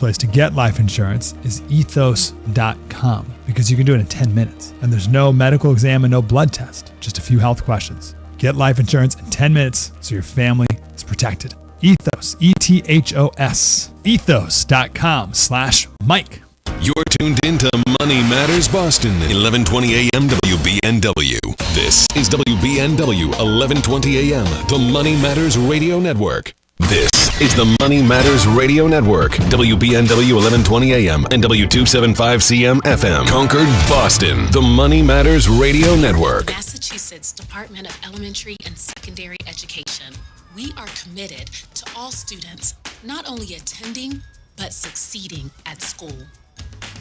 place to get life insurance is ethos.com because you can do it in 10 minutes. And there's no medical exam and no blood test, just a few health questions. Get life insurance in 10 minutes so your family is protected. Ethos, E-T-H-O-S, ethos.com/Mike. You're tuned in to Money Matters Boston, 1120 AM WBNW. This is WBNW, 1120 AM, the Money Matters Radio Network. This is the Money Matters Radio Network, WBNW 1120 AM and W275CM FM. Concord, Boston, the Money Matters Radio Network. Massachusetts Department of Elementary and Secondary Education. We are committed to all students not only attending, but succeeding at school.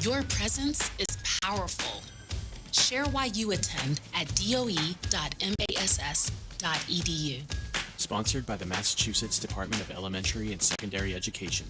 Your presence is powerful. Share why you attend at doe.mass.edu. Sponsored by the Massachusetts Department of Elementary and Secondary Education.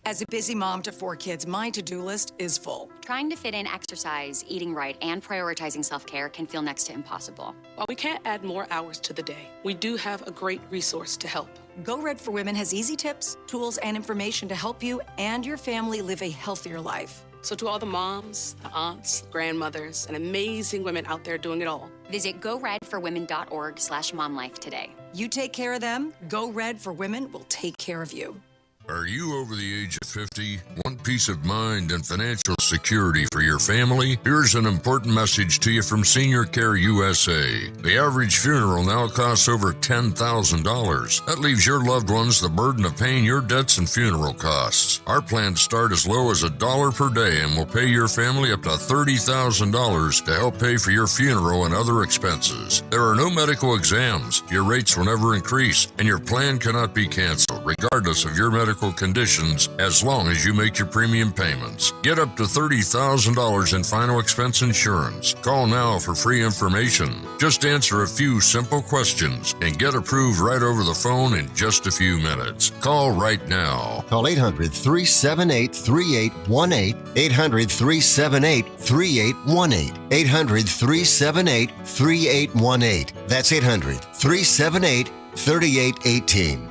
As a busy mom to 4 kids, my to-do list is full. Trying to fit in exercise, eating right, and prioritizing self-care can feel next to impossible. While we can't add more hours to the day, we do have a great resource to help. Go Red for Women has easy tips, tools, and information to help you and your family live a healthier life. So to all the moms, the aunts, grandmothers, and amazing women out there doing it all, visit goredforwomen.org/momlife today. You take care of them, Go Red for Women will take care of you. Are you over the age of 50? Want peace of mind and financial security for your family? Here's an important message to you from Senior Care USA. The average funeral now costs over $10,000. That leaves your loved ones the burden of paying your debts and funeral costs. Our plans start as low as $1 per day and will pay your family up to $30,000 to help pay for your funeral and other expenses. There are no medical exams. Your rates will never increase, and your plan cannot be canceled, regardless of your medical conditions, as long as you make your premium payments. Get up to $30,000 in final expense insurance. Call now for free information. Just answer a few simple questions and get approved right over the phone in just a few minutes. Call right now. Call 800-378-3818, 800-378-3818, 800-378-3818. That's 800-378-3818.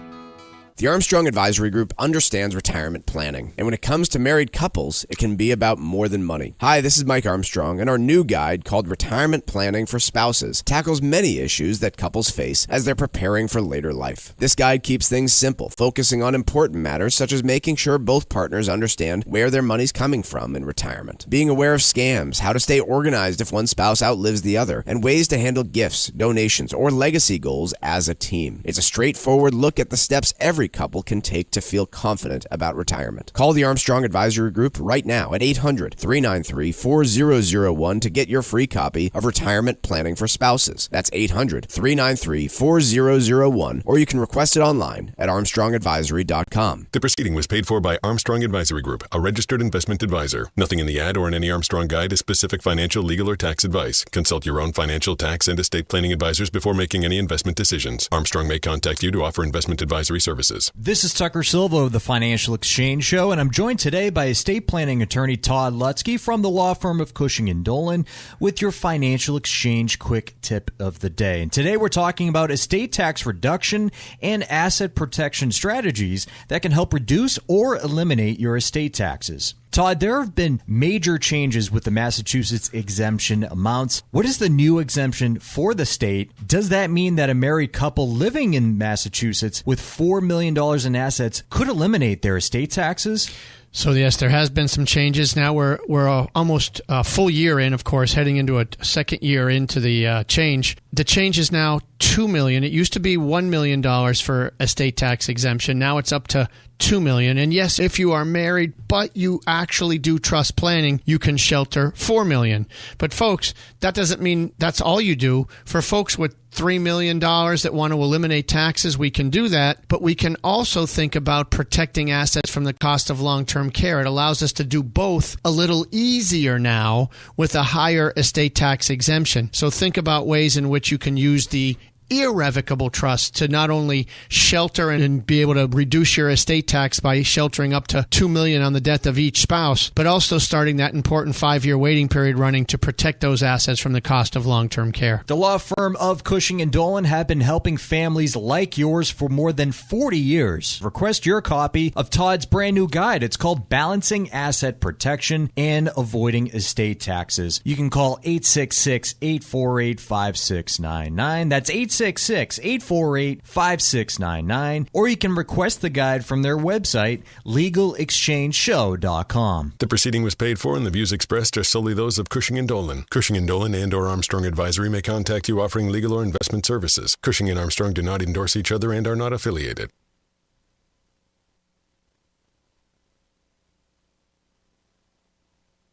The Armstrong Advisory Group understands retirement planning, and when it comes to married couples, it can be about more than money. Hi, this is Mike Armstrong, and our new guide called Retirement Planning for Spouses tackles many issues that couples face as they're preparing for later life. This guide keeps things simple, focusing on important matters such as making sure both partners understand where their money's coming from in retirement, being aware of scams, how to stay organized if one spouse outlives the other, and ways to handle gifts, donations, or legacy goals as a team. It's a straightforward look at the steps every couple can take to feel confident about retirement. Call the Armstrong Advisory Group right now at 800-393-4001 to get your free copy of Retirement Planning for Spouses. That's 800-393-4001, or you can request it online at armstrongadvisory.com. The proceeding was paid for by Armstrong Advisory Group, a registered investment advisor. Nothing in the ad or in any Armstrong guide is specific financial, legal, or tax advice. Consult your own financial, tax, and estate planning advisors before making any investment decisions. Armstrong may contact you to offer investment advisory services. This is Tucker Silva of the Financial Exchange Show, and I'm joined today by estate planning attorney Todd Lutzke from the law firm of Cushing & Dolan with your Financial Exchange quick tip of the day. And today we're talking about estate tax reduction and asset protection strategies that can help reduce or eliminate your estate taxes. Todd, there have been major changes with the Massachusetts exemption amounts. What is the new exemption for the state? Does that mean that a married couple living in Massachusetts with $4 million in assets could eliminate their estate taxes? So yes, there has been some changes. Now we're almost a full year in, of course, heading into a second year into the change. The change is now $2 million. It used to be $1 million for estate tax exemption. Now it's up to $2 million. And yes, if you are married, but you actually do trust planning, you can shelter $4 million. But folks, that doesn't mean that's all you do. For folks with $3 million that want to eliminate taxes, we can do that, but we can also think about protecting assets from the cost of long-term care. It allows us to do both a little easier now with a higher estate tax exemption. So think about ways in which you can use the irrevocable trust to not only shelter and be able to reduce your estate tax by sheltering up to $2 million on the death of each spouse, but also starting that important 5-year waiting period running to protect those assets from the cost of long-term care. The law firm of Cushing & Dolan have been helping families like yours for more than 40 years. Request your copy of Todd's brand new guide. It's called Balancing Asset Protection and Avoiding Estate Taxes. You can call 866-848-5699. That's 866-848-5699. Or you can request the guide from their website, legalexchangeshow.com. The proceeding was paid for and the views expressed are solely those of Cushing & Dolan. Cushing & Dolan and or Armstrong Advisory may contact you offering legal or investment services. Cushing and Armstrong do not endorse each other and are not affiliated.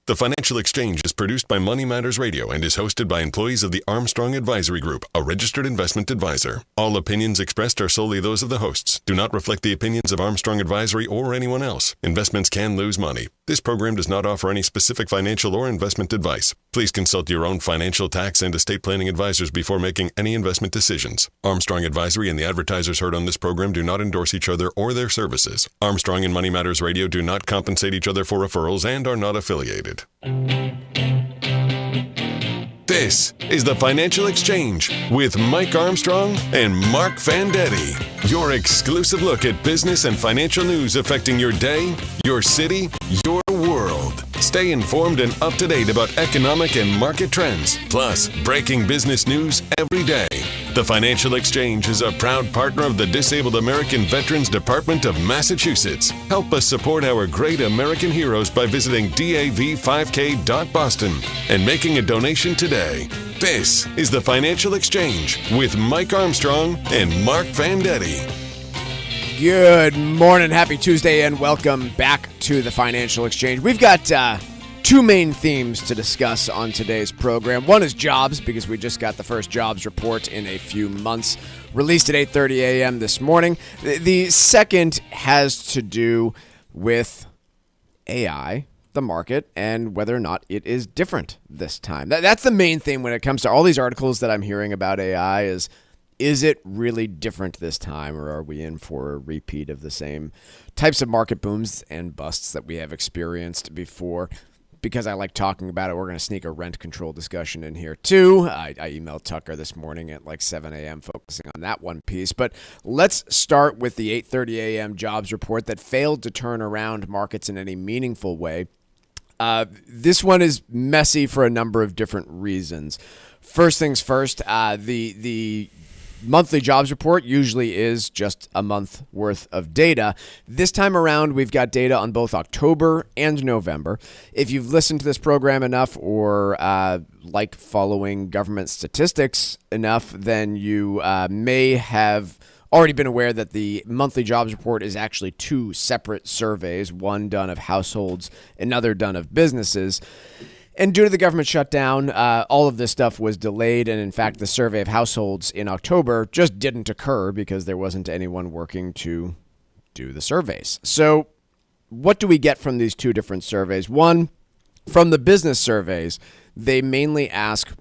The Financial Exchange is produced by Money Matters Radio and is hosted by employees of the Armstrong Advisory Group, a registered investment advisor. All opinions expressed are solely those of the hosts, do not reflect the opinions of Armstrong Advisory or anyone else. Investments can lose money. This program does not offer any specific financial or investment advice. Please consult your own financial, tax, and estate planning advisors before making any investment decisions. Armstrong Advisory and the advertisers heard on this program do not endorse each other or their services. Armstrong and Money Matters Radio do not compensate each other for referrals and are not affiliated. This is the Financial Exchange with Mike Armstrong and Marc Fandetti. Your exclusive look at business and financial news affecting your day, your city, your world. Stay informed and up to date about economic and market trends, plus breaking business news every day. The Financial Exchange is a proud partner of the Disabled American Veterans Department of Massachusetts. Help us support our great American heroes by visiting dav5k.boston and making a donation today. This is the Financial Exchange with Mike Armstrong and Marc Fandetti. Good morning, happy Tuesday, and welcome back to the Financial Exchange. We've got two main themes to discuss on today's program. One is jobs, because we just got the first jobs report in a few months, released at 8:30 a.m. this morning. The second has to do with AI, the market, and whether or not it is different this time. That's the main thing when it comes to all these articles that I'm hearing about AI is it really different this time, or are we in for a repeat of the same types of market booms and busts that we have experienced before? Because I like talking about it, we're going to sneak a rent control discussion in here too. I emailed Tucker this morning at like 7 a.m. focusing on that one piece. But let's start with the 8:30 a.m. jobs report that failed to turn around markets in any meaningful way. This one is messy for a number of different reasons. First things first, the monthly jobs report usually is just a month worth of data. This time around, we've got data on both October and November. If you've listened to this program enough or like following government statistics enough, then you may have already been aware that the monthly jobs report is actually two separate surveys, one done of households, another done of businesses. And due to the government shutdown, all of this stuff was delayed. And in fact, the survey of households in October just didn't occur because there wasn't anyone working to do the surveys. So what do we get from these two different surveys? One, from the business surveys, they mainly ask,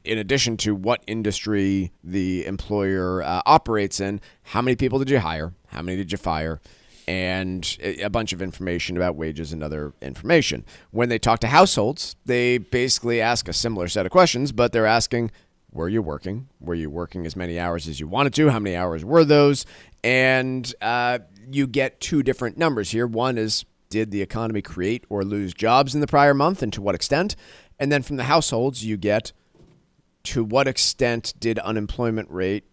in addition to what industry the employer operates in, how many people did you hire? How many did you fire? And a bunch of information about wages and other information. When they talk to households, they basically ask a similar set of questions, but they're asking, were you working? Were you working as many hours as you wanted to? How many hours were those? And you get two different numbers here. One is, did the economy create or lose jobs in the prior month, and to what extent? And then from the households, you get, to what extent did the unemployment rate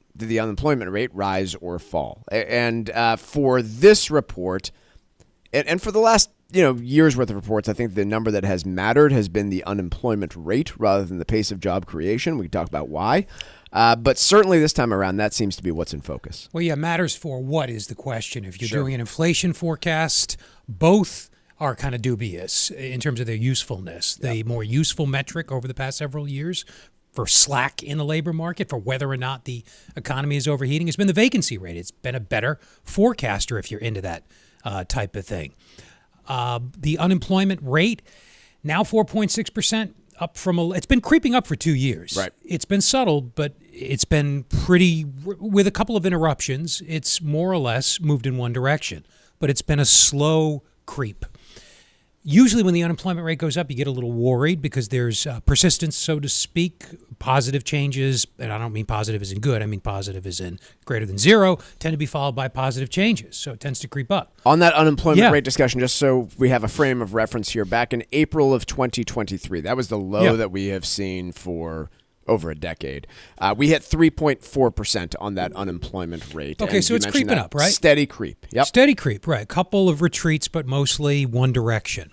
rise or fall? And for this report, and for the last year's worth of reports, I think the number that has mattered has been the unemployment rate rather than the pace of job creation. We can talk about why. But certainly this time around, that seems to be what's in focus. Well, yeah, matters for what is the question. If you're doing an inflation forecast, both are kind of dubious in terms of their usefulness. Yep. The more useful metric over the past several years for slack in the labor market, for whether or not the economy is overheating, has been the vacancy rate. It's been a better forecaster if you're into that type of thing. The unemployment rate, now 4.6%. up from it's been creeping up for 2 years. Right. It's been subtle, but it's been pretty, with a couple of interruptions, it's more or less moved in one direction. But it's been a slow creep. Usually when the unemployment rate goes up, you get a little worried because there's persistence, so to speak. Positive changes, and I don't mean positive as in good, I mean positive as in greater than zero, tend to be followed by positive changes. So it tends to creep up. On that unemployment rate discussion, just so we have a frame of reference here, back in April of 2023, that was the low that we have seen for over a decade. We hit 3.4% on that unemployment rate. Okay, so it's creeping up, right? Steady creep. Yep. Steady creep, right. A couple of retreats, but mostly one direction.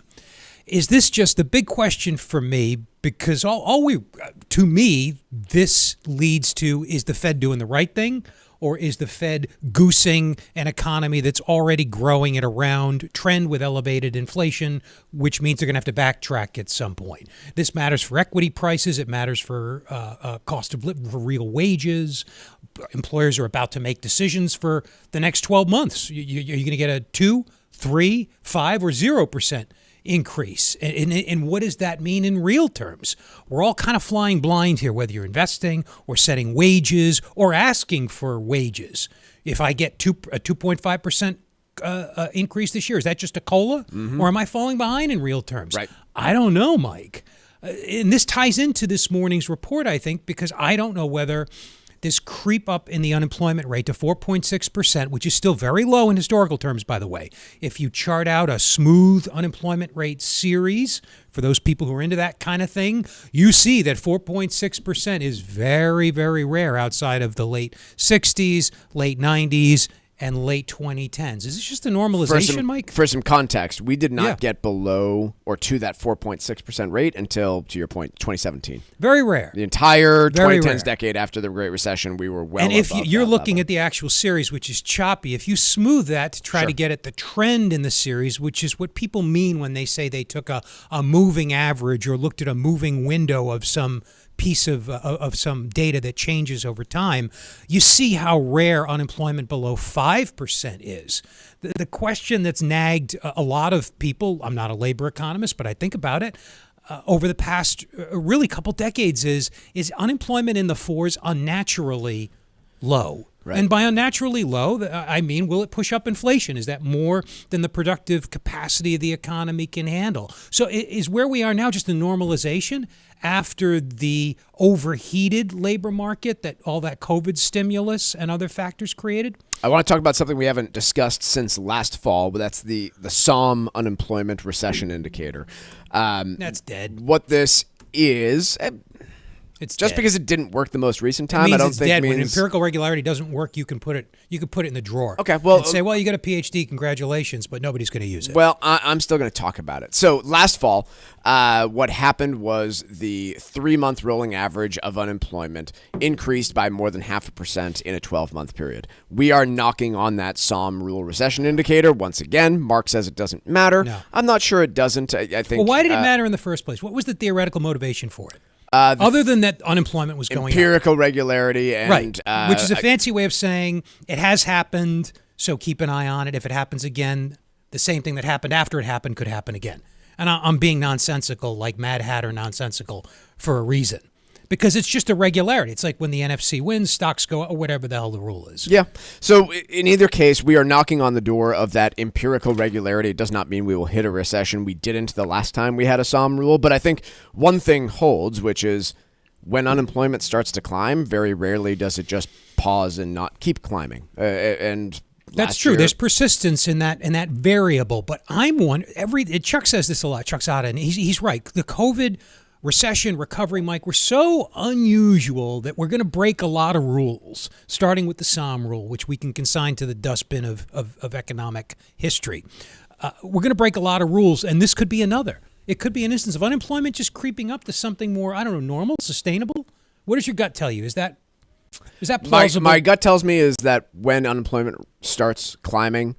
Is this just the big question for me? Because to me, this leads to, is the Fed doing the right thing? Or is the Fed goosing an economy that's already growing at around trend with elevated inflation, which means they're going to have to backtrack at some point? This matters for equity prices. It matters for cost of living, for real wages. Employers are about to make decisions for the next 12 months. You're going to get a 2, 3, 5, or 0% increase. And what does that mean in real terms? We're all kind of flying blind here, whether you're investing or setting wages or asking for wages. If I get a 2.5% increase this year, is that just a COLA? Mm-hmm. Or am I falling behind in real terms? Right. I don't know, Mike. And this ties into this morning's report, I think, because I don't know whether this creep up in the unemployment rate to 4.6%, which is still very low in historical terms, by the way. If you chart out a smooth unemployment rate series, for those people who are into that kind of thing, you see that 4.6% is very, very rare outside of the late 60s, late 90s, and late 2010s. Is this just a normalization, Mike? For some context, we did not get below or to that 4.6% rate until, to your point, 2017. Very rare. The entire Very 2010s rare. decade after the Great Recession, we were well And if above you're that looking level. at the actual series, which is choppy, if you smooth that to try to get at the trend in the series, which is what people mean when they say they took a moving average or looked at a moving window of some piece of some data that changes over time, you see how rare unemployment below 5% is. The question that's nagged a lot of people, I'm not a labor economist, but I think about it, over the past really couple decades is unemployment in the fours unnaturally low? Right. And by unnaturally low, I mean, will it push up inflation? Is that more than the productive capacity of the economy can handle? So is where we are now just a normalization after the overheated labor market that all that COVID stimulus and other factors created? I want to talk about something we haven't discussed since last fall, but that's the SOM unemployment recession indicator. That's dead. What this is... It's just dead. Because it didn't work the most recent time, I don't think dead. means When empirical regularity doesn't work, you can put it in the drawer. Okay, well, and say, well, you got a PhD, congratulations, but nobody's going to use it. Well, I'm still going to talk about it. So last fall, what happened was the 3-month rolling average of unemployment increased by more than 0.5% in a 12-month period. We are knocking on that SOM rule recession indicator once again. Marc says it doesn't matter. No. I'm not sure it doesn't. I think. Well, why did it matter in the first place? What was the theoretical motivation for it? Other than that unemployment was going empirical up. regularity and right, which is a fancy way of saying it has happened, so keep an eye on it. If it happens again, the same thing that happened after it happened could happen again. And I'm being nonsensical, like Mad Hatter nonsensical, for a reason. Because it's just a regularity. It's like when the NFC wins, stocks go up, or whatever the hell the rule is. Yeah. So in either case, we are knocking on the door of that empirical regularity. It does not mean we will hit a recession. We didn't the last time we had a SOM rule. But I think one thing holds, which is when unemployment starts to climb, very rarely does it just pause and not keep climbing. And that's true. There's persistence in that variable. But I'm one. Chuck says this a lot. Chuck Zada, and he's right. The COVID recession, recovery, Mike, we're so unusual that we're going to break a lot of rules, starting with the SOM rule, which we can consign to the dustbin of economic history. We're going to break a lot of rules, and this could be another. It could be an instance of unemployment just creeping up to something more, I don't know, normal, sustainable. What does your gut tell you? Is that plausible? My gut tells me is that when unemployment starts climbing,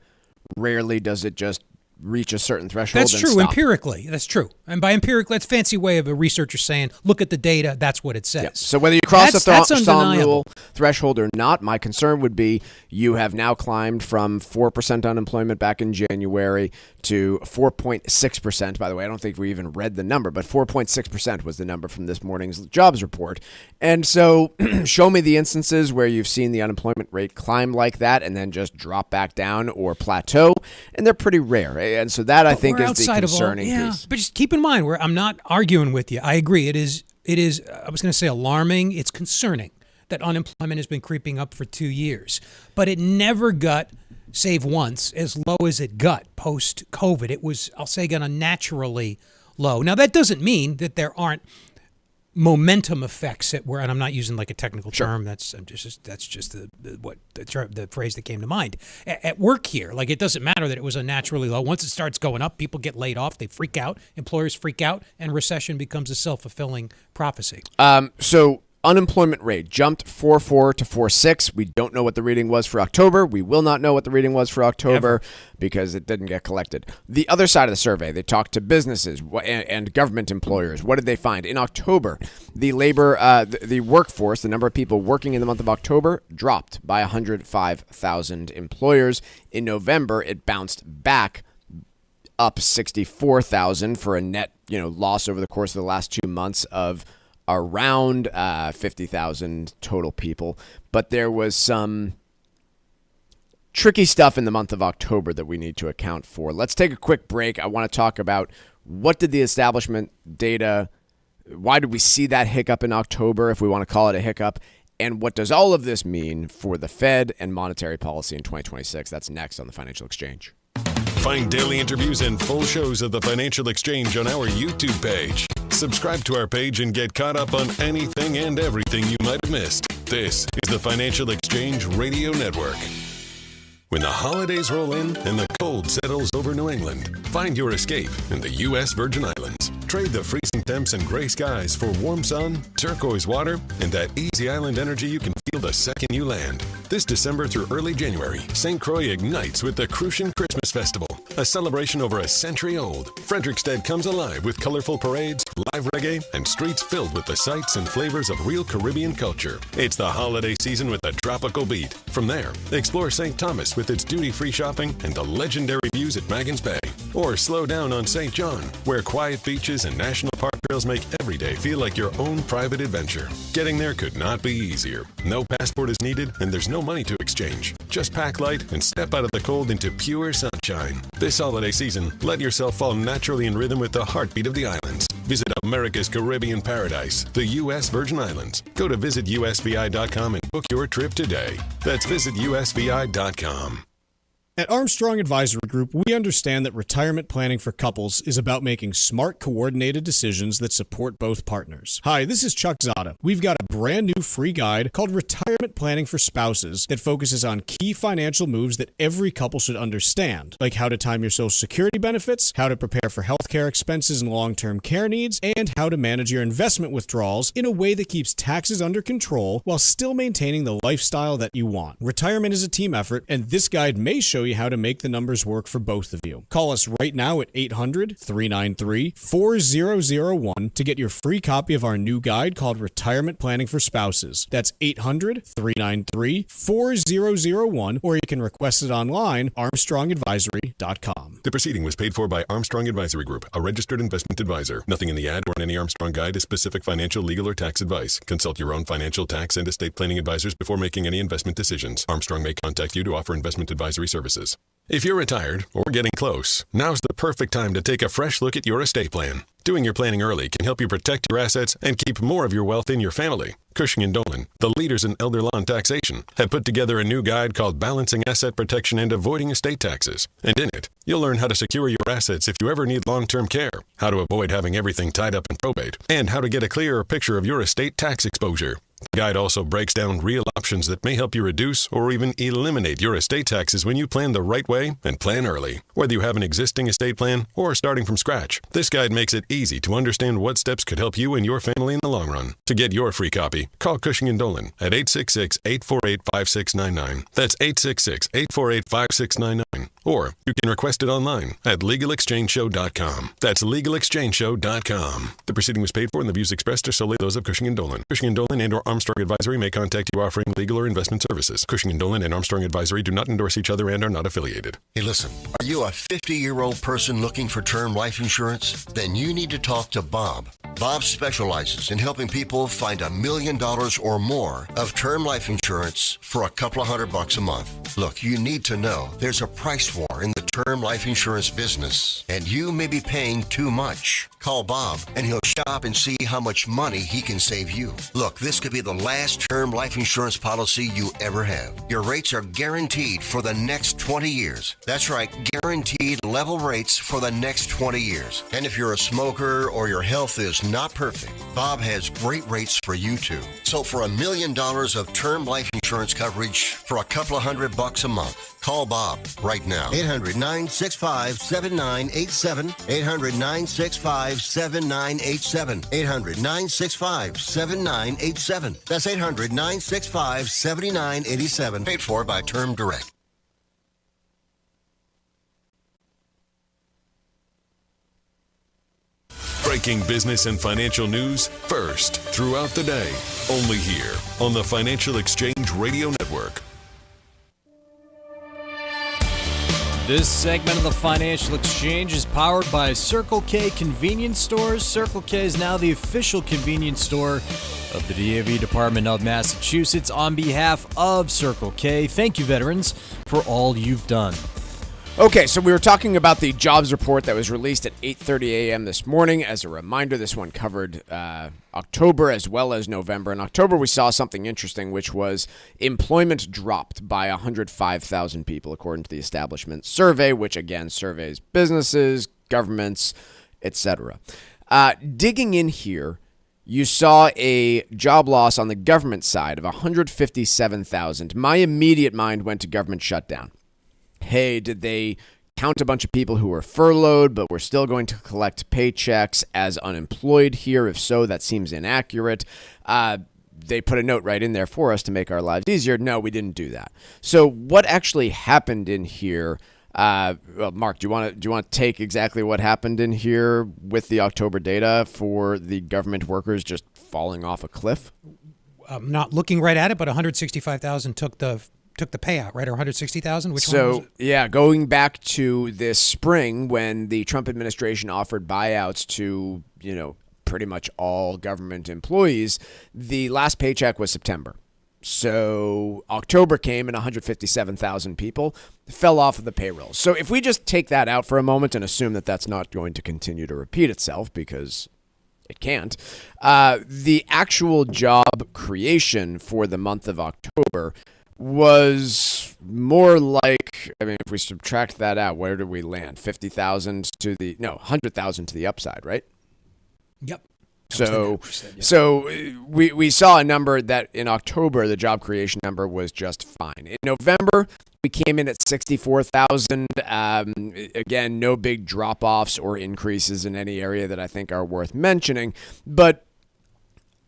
rarely does it just reach a certain threshold. That's true, empirically. That's true. And by empirical, that's a fancy way of a researcher saying, look at the data, that's what it says. Yeah. So whether you cross the thumb rule threshold or not, my concern would be you have now climbed from 4% unemployment back in January to 4.6%. By the way, I don't think we even read the number, but 4.6% was the number from this morning's jobs report. And so show me the instances where you've seen the unemployment rate climb like that and then just drop back down or plateau, and they're pretty rare. And so that, I think, is the concerning piece. But just keep in mind, I'm not arguing with you. I agree. It is, I was going to say alarming. It's concerning that unemployment has been creeping up for 2 years. But it never got, save once, as low as it got post-COVID. It was, I'll say again, unnaturally low. Now, that doesn't mean that there aren't momentum effects and I'm not using like a technical term. That's just the phrase that came to mind at work here. Like, it doesn't matter that it was unnaturally low. Once it starts going up, people get laid off, they freak out, employers freak out, and recession becomes a self-fulfilling prophecy. So unemployment rate jumped 4.4 to 4.6. We don't know what the reading was for October. We will not know what the reading was for October because it didn't get collected. The other side of the survey, they talked to businesses and government employers. What did they find? In October, the the workforce, the number of people working in the month of October, dropped by 105,000 employers. In November, it bounced back up 64,000 for a net, loss over the course of the last 2 months of around 50,000 total people. But there was some tricky stuff in the month of October that we need to account for. Let's take a quick break. I want to talk about what did the establishment data, why did we see that hiccup in October, if we want to call it a hiccup, and what does all of this mean for the Fed and monetary policy in 2026? That's next on the Financial Exchange. Find daily interviews and full shows of the Financial Exchange on our YouTube page. Subscribe to our page and get caught up on anything and everything you might have missed. This is the Financial Exchange Radio Network. When the holidays roll in and the cold settles over New England, find your escape in the U.S. Virgin Islands. Trade the freezing temps and gray skies for warm sun, turquoise water, and that easy island energy you can feel the second you land. This December through early January, St. Croix ignites with the Crucian Christmas Festival, a celebration over a century old. Frederiksted comes alive with colorful parades, live reggae, and streets filled with the sights and flavors of real Caribbean culture. It's the holiday season with a tropical beat. From there, explore St. Thomas with its duty-free shopping and the legendary views at Maggins Bay. Or slow down on St. John, where quiet beaches and national park trails make every day feel like your own private adventure. Getting there could not be easier. No passport is needed, and there's no money to exchange. Just pack light and step out of the cold into pure sunshine. This holiday season, let yourself fall naturally in rhythm with the heartbeat of the islands. Visit America's Caribbean paradise, the U.S. Virgin Islands. Go to visitusvi.com and book your trip today. That's visitusvi.com. At Armstrong Advisory Group, we understand that retirement planning for couples is about making smart, coordinated decisions that support both partners. Hi, this is Chuck Zada. We've got a brand new free guide called Retirement Planning for Spouses that focuses on key financial moves that every couple should understand, like how to time your Social Security benefits, how to prepare for healthcare expenses and long-term care needs, and how to manage your investment withdrawals in a way that keeps taxes under control while still maintaining the lifestyle that you want. Retirement is a team effort, and this guide may show you how to make the numbers work for both of you. Call us right now at 800-393-4001 to get your free copy of our new guide called Retirement Planning for Spouses. That's 800-393-4001, or you can request it online, armstrongadvisory.com. The proceeding was paid for by Armstrong Advisory Group, a registered investment advisor. Nothing in the ad or in any Armstrong guide is specific financial, legal, or tax advice. Consult your own financial, tax, and estate planning advisors before making any investment decisions. Armstrong may contact you to offer investment advisory services. If you're retired or getting close, now's the perfect time to take a fresh look at your estate plan. Doing your planning early can help you protect your assets and keep more of your wealth in your family. Cushing & Dolan, the leaders in elder law and taxation, have put together a new guide called Balancing Asset Protection and Avoiding Estate Taxes. And in it, you'll learn how to secure your assets if you ever need long-term care, how to avoid having everything tied up in probate, and how to get a clearer picture of your estate tax exposure. The guide also breaks down real options that may help you reduce or even eliminate your estate taxes when you plan the right way and plan early. Whether you have an existing estate plan or starting from scratch, this guide makes it easy to understand what steps could help you and your family in the long run. To get your free copy, call Cushing & Dolan at 866-848-5699. That's 866-848-5699. Or you can request it online at LegalExchangeShow.com. That's LegalExchangeShow.com. The proceeding was paid for and the views expressed are solely those of Cushing & Dolan. Cushing & Dolan and or Armstrong Advisory may contact you offering legal or investment services. Cushing & Dolan and Armstrong Advisory do not endorse each other and are not affiliated. Hey, listen, are you a 50-year-old person looking for term life insurance? Then you need to talk to Bob. Bob specializes in helping people find $1 million or more of term life insurance for a couple of $100 a month. Look, you need to know there's a price war in the term life insurance business, and you may be paying too much. Call Bob, and he'll shop and see how much money he can save you. Look, this could be the last term life insurance policy you ever have. Your rates are guaranteed for the next 20 years. That's right, guaranteed level rates for the next 20 years. And if you're a smoker or your health is not perfect, Bob has great rates for you too. So for $1 million of term life insurance coverage for a couple of $100 a month, call Bob right now. 800-965-7987. 800-965-7987. 800-965-7987. That's 800-965-7987. Paid for by Term Direct. Breaking business and financial news first throughout the day. Only here on the Financial Exchange Radio Network. This segment of the Financial Exchange is powered by Circle K Convenience Stores. Circle K is now the official convenience store of the DAV Department of Massachusetts. On behalf of Circle K, thank you, veterans, for all you've done. Okay, so we were talking about the jobs report that was released at 8:30 a.m. this morning. As a reminder, this one covered October as well as November. In October, we saw something interesting, which was employment dropped by 105,000 people, according to the establishment survey, which, again, surveys businesses, governments, etc. Digging in here, you saw a job loss on the government side of 157,000. My immediate mind went to government shutdown. Hey, did they count a bunch of people who were furloughed but were still going to collect paychecks as unemployed here? If so, that seems inaccurate. They put a note right in there for us to make our lives easier. No, we didn't do that. So what actually happened in here? Marc, do you want to take exactly what happened in here with the October data for the government workers just falling off a cliff? I'm not looking right at it, but 165,000 took the payout, right? Or 160,000? Which one was it? Yeah, going back to this spring when the Trump administration offered buyouts to, pretty much all government employees, the last paycheck was September. So October came and 157,000 people fell off of the payroll. So if we just take that out for a moment and assume that that's not going to continue to repeat itself, because it can't, the actual job creation for the month of October was more like, if we subtract that out, where did we land? 100,000 to the upside, right? Yep. So we saw a number that in October, the job creation number was just fine. In November, we came in at 64,000. Again, no big drop-offs or increases in any area that I think are worth mentioning. But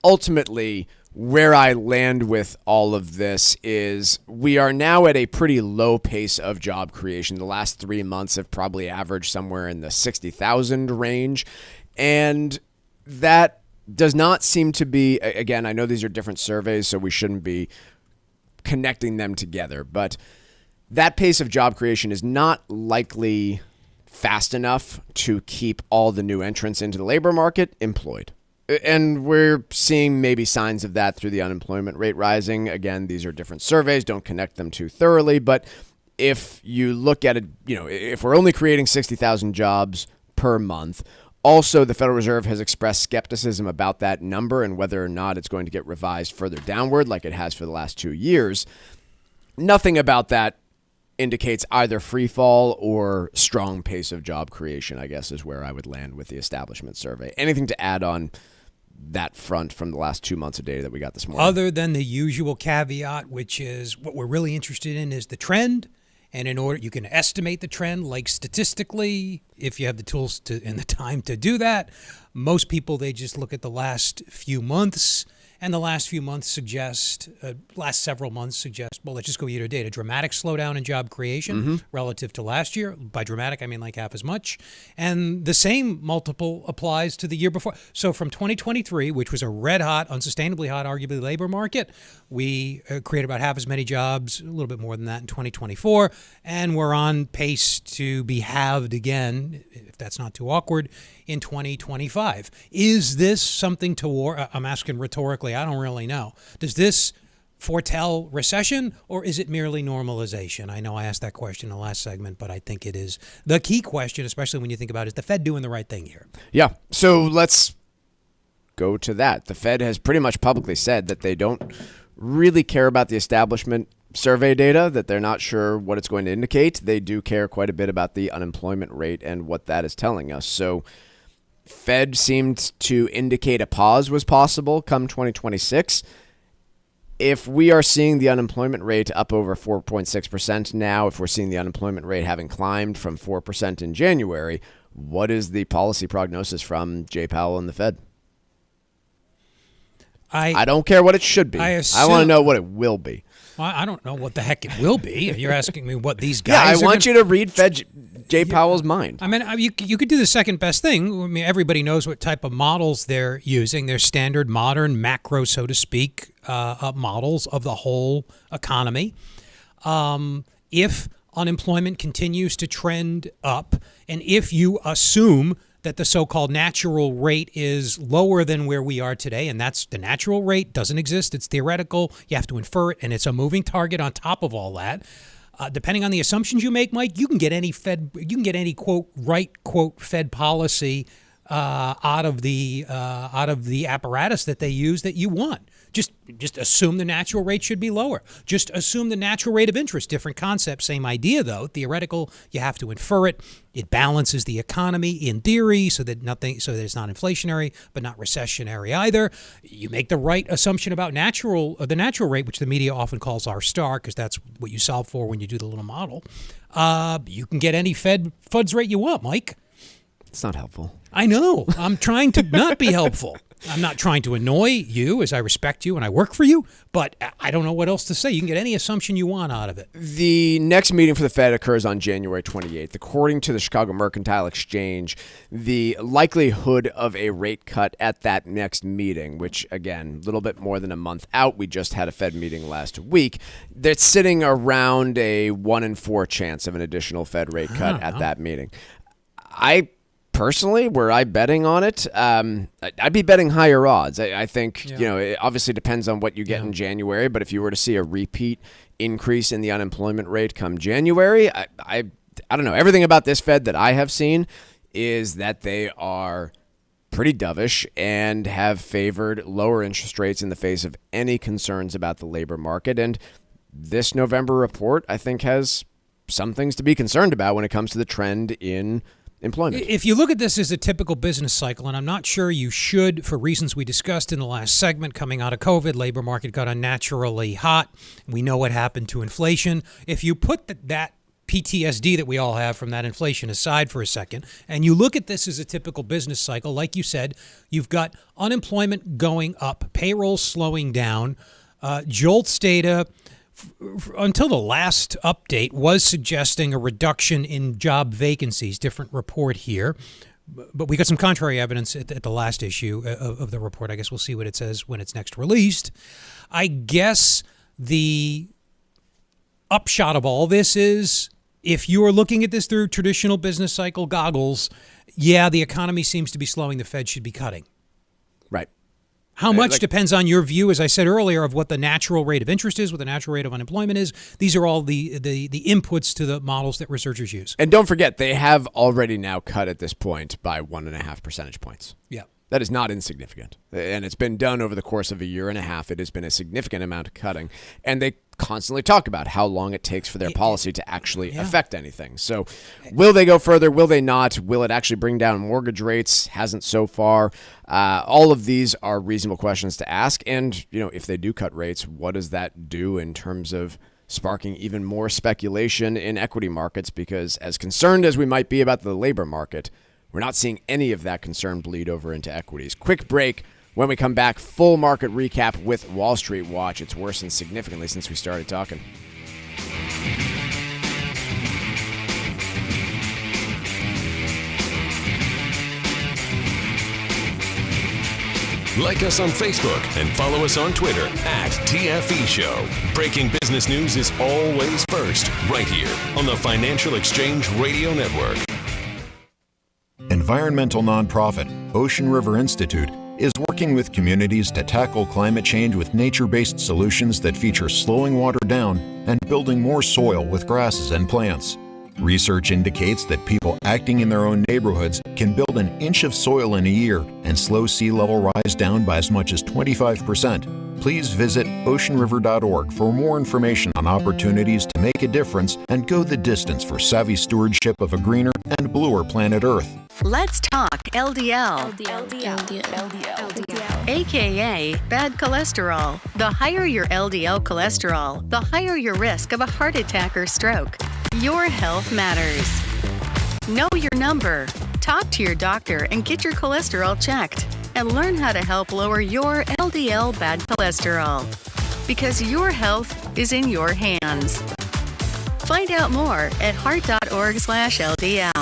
ultimately, where I land with all of this is we are now at a pretty low pace of job creation. The last 3 months have probably averaged somewhere in the 60,000 range. And that does not seem to be, again, I know these are different surveys, so we shouldn't be connecting them together. But that pace of job creation is not likely fast enough to keep all the new entrants into the labor market employed. And we're seeing maybe signs of that through the unemployment rate rising. Again, these are different surveys. Don't connect them too thoroughly. But if you look at it, if we're only creating 60,000 jobs per month, also the Federal Reserve has expressed skepticism about that number and whether or not it's going to get revised further downward like it has for the last 2 years. Nothing about that indicates either free fall or strong pace of job creation, I guess, is where I would land with the establishment survey. Anything to add on that front from the last 2 months of data that we got this morning? Other than the usual caveat, which is what we're really interested in is the trend. And in order, you can estimate the trend, like statistically, if you have the tools and the time to do that. Most people, they just look at the last few months, and the last few months suggest, last several months suggest, well, let's just go year to date, a dramatic slowdown in job creation relative to last year. By dramatic, I mean like half as much. And the same multiple applies to the year before. So from 2023, which was a red hot, unsustainably hot, arguably labor market, we created about half as many jobs, a little bit more than that in 2024. And we're on pace to be halved again, if that's not too awkward, in 2025. Is this something to I'm asking rhetorically, I don't really know. Does this foretell recession, or is it merely normalization? I know I asked that question in the last segment, but I think it is the key question, especially when you think about, is the Fed doing the right thing here? Yeah. So let's go to that. The Fed has pretty much publicly said that they don't really care about the establishment survey data, that they're not sure what it's going to indicate. They do care quite a bit about the unemployment rate and what that is telling us. So Fed seemed to indicate a pause was possible come 2026. If we are seeing the unemployment rate up over 4.6% now, if we're seeing the unemployment rate having climbed from 4% in January, what is the policy prognosis from Jay Powell and the Fed? I don't care what it should be. I want to know what it will be. Well, I don't know what the heck it will be. You're asking me what these guys I want you to read Jay Powell's mind. I mean, you could do the second best thing. I mean, everybody knows what type of models they're using. They're standard, modern, macro, so to speak, models of the whole economy. If unemployment continues to trend up, and if you assume that the so-called natural rate is lower than where we are today, and that's the natural rate doesn't exist. It's theoretical. You have to infer it, and it's a moving target on top of all that. Depending on the assumptions you make, Mike, you can get any quote right quote Fed policy out of the apparatus that they use that you want. Just assume the natural rate should be lower. Just assume the natural rate of interest. Different concept, same idea though. Theoretical, you have to infer it. It balances the economy in theory so that it's not inflationary but not recessionary either. You make the right assumption about the natural rate, which the media often calls R star because that's what you solve for when you do the little model. You can get any Fed's rate you want, Mike. It's not helpful. I know. I'm trying to not be helpful. I'm not trying to annoy you, as I respect you and I work for you, but I don't know what else to say. You can get any assumption you want out of it. The next meeting for the Fed occurs on January 28th. According to the Chicago Mercantile Exchange, the likelihood of a rate cut at that next meeting, which, again, a little bit more than a month out, we just had a Fed meeting last week, that's sitting around a 1 in 4 chance of an additional Fed rate cut at that meeting. Personally, were I betting on it, I'd be betting higher odds. I think, it obviously depends on what you get in January, but if you were to see a repeat increase in the unemployment rate come January, I don't know. Everything about this Fed that I have seen is that they are pretty dovish and have favored lower interest rates in the face of any concerns about the labor market. And this November report, I think, has some things to be concerned about when it comes to the trend in employment. If you look at this as a typical business cycle, and I'm not sure you should for reasons we discussed in the last segment, coming out of COVID, labor market got unnaturally hot. We know what happened to inflation. If you put that PTSD that we all have from that inflation aside for a second, and you look at this as a typical business cycle, like you said, you've got unemployment going up, payroll slowing down, JOLTS data until the last update was suggesting a reduction in job vacancies. Different report here. But we got some contrary evidence at the last issue of the report. I guess we'll see what it says when it's next released. I guess the upshot of all this is, if you are looking at this through traditional business cycle goggles, the economy seems to be slowing. The Fed should be cutting. Right. How much depends on your view, as I said earlier, of what the natural rate of interest is, what the natural rate of unemployment is. These are all the inputs to the models that researchers use. And don't forget, they have already now cut at this point by 1.5 percentage points. Yeah. That is not insignificant. And it's been done over the course of a year and a half. It has been a significant amount of cutting. And they constantly talk about how long it takes for their policy to actually affect anything. So will they go further? Will they not? Will it actually bring down mortgage rates? Hasn't so far. All of these are reasonable questions to ask. And, if they do cut rates, what does that do in terms of sparking even more speculation in equity markets? Because as concerned as we might be about the labor market, We're not seeing any of that concern bleed over into equities. Quick break. When we come back, full market recap with Wall Street Watch. It's worsened significantly since we started talking. Like us on Facebook and follow us on Twitter @TFE Show. Breaking business news is always first, right here on the Financial Exchange Radio Network. Environmental nonprofit Ocean River Institute is working with communities to tackle climate change with nature-based solutions that feature slowing water down and building more soil with grasses and plants. Research indicates that people acting in their own neighborhoods can build an inch of soil in a year and slow sea level rise down by as much as 25%. Please visit oceanriver.org for more information on opportunities to make a difference and go the distance for savvy stewardship of a greener and bluer planet Earth. Let's talk LDL. AKA bad cholesterol. The higher your LDL cholesterol, the higher your risk of a heart attack or stroke. Your health matters. Know your number. Talk to your doctor and get your cholesterol checked. And learn how to help lower your LDL bad cholesterol. Because your health is in your hands. Find out more at heart.org/LDL.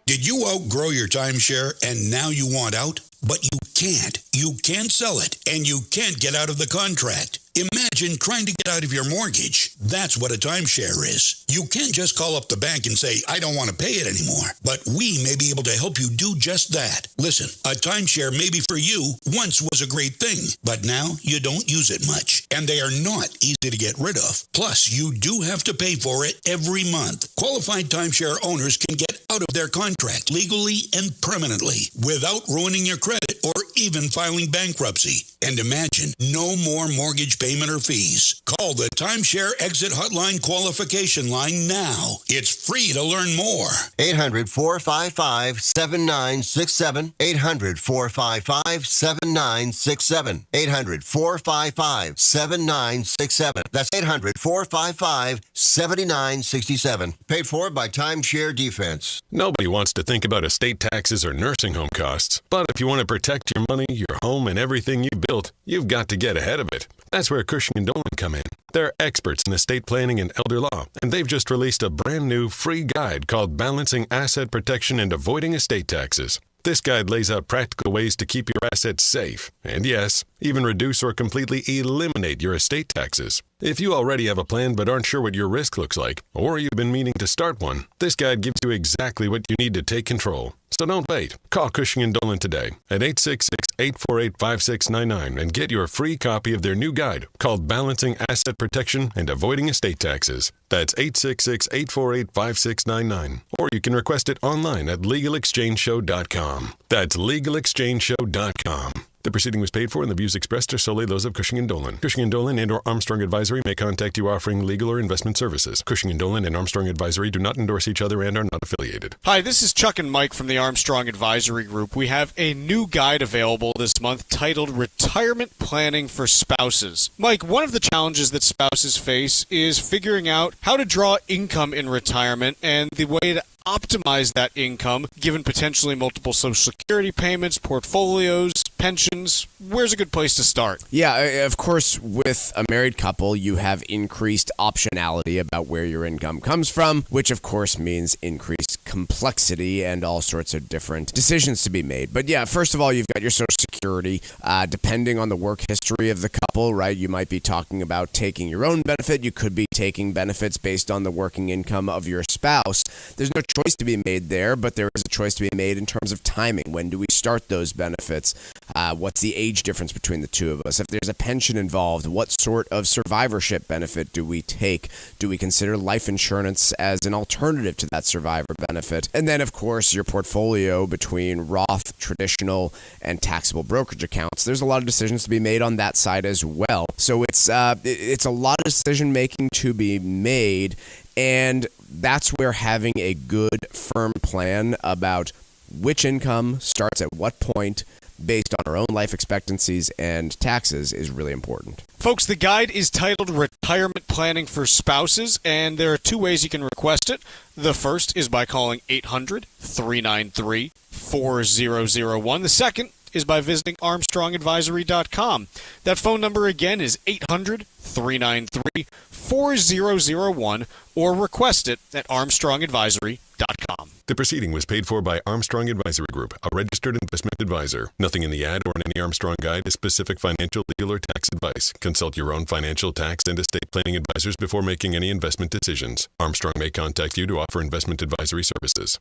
Did you outgrow your timeshare and now you want out? But you can't. You can't sell it, and you can't get out of the contract. Imagine trying to get out of your mortgage. That's what a timeshare is. You can't just call up the bank and say, I don't want to pay it anymore. But we may be able to help you do just that. Listen, a timeshare maybe for you once was a great thing, but now you don't use it much. And they are not easy to get rid of. Plus, you do have to pay for it every month. Qualified timeshare owners can get out of their contract legally and permanently without ruining your credit or even filing bankruptcy. And imagine, no more mortgage payment or fees. Call the Timeshare Exit Hotline qualification line now. It's free to learn more. 800-455-7967. 800-455-7967. 800-455-7967. That's 800-455-7967. Paid for by Timeshare Defense. Nobody wants to think about estate taxes or nursing home costs. But if you want to protect your money, your home, and everything you built, you've got to get ahead of it. That's where Cushing & Dolan come in. They're experts in estate planning and elder law, and they've just released a brand new free guide called Balancing Asset Protection and Avoiding Estate Taxes. This guide lays out practical ways to keep your assets safe, and yes, even reduce or completely eliminate your estate taxes. If you already have a plan but aren't sure what your risk looks like, or you've been meaning to start one, this guide gives you exactly what you need to take control. So don't wait. Call Cushing & Dolan today at 866-848-5699 and get your free copy of their new guide called Balancing Asset Protection and Avoiding Estate Taxes. That's 866-848-5699. Or you can request it online at LegalExchangeShow.com. That's LegalExchangeShow.com. The proceeding was paid for and the views expressed are solely those of Cushing & Dolan. Cushing & Dolan and or Armstrong Advisory may contact you offering legal or investment services. Cushing & Dolan and Armstrong Advisory do not endorse each other and are not affiliated. Hi, this is Chuck and Mike from the Armstrong Advisory Group. We have a new guide available this month titled Retirement Planning for Spouses. Mike, one of the challenges that spouses face is figuring out how to draw income in retirement and the way to optimize that income, given potentially multiple Social Security payments, portfolios, pensions. Where's a good place to start? Yeah, of course, with a married couple, you have increased optionality about where your income comes from, which of course means increased complexity and all sorts of different decisions to be made. But yeah, first of all, you've got your Social Security. Depending on the work history of the couple, right, you might be talking about taking your own benefit. You could be taking benefits based on the working income of your spouse. There's no choice to be made there, but there is a choice to be made in terms of timing. When do we start those benefits? What's the age difference between the two of us? If there's a pension involved, what sort of survivorship benefit do we take? Do we consider life insurance as an alternative to that survivor benefit? And then, of course, your portfolio between Roth, traditional, and taxable brokerage accounts. There's a lot of decisions to be made on that side as well. So it's a lot of decision making to be made, and that's where having a good, firm plan about which income starts at what point based on our own life expectancies and taxes is really important. Folks, the guide is titled Retirement Planning for Spouses, and there are two ways you can request it. The first is by calling 800-393-4001. The second is by visiting ArmstrongAdvisory.com. That phone number again is 800-393-4001, or request it at ArmstrongAdvisory.com. The proceeding was paid for by Armstrong Advisory Group, a registered investment advisor. Nothing in the ad or in any Armstrong guide is specific financial, legal, or tax advice. Consult your own financial, tax, and estate planning advisors before making any investment decisions. Armstrong may contact you to offer investment advisory services.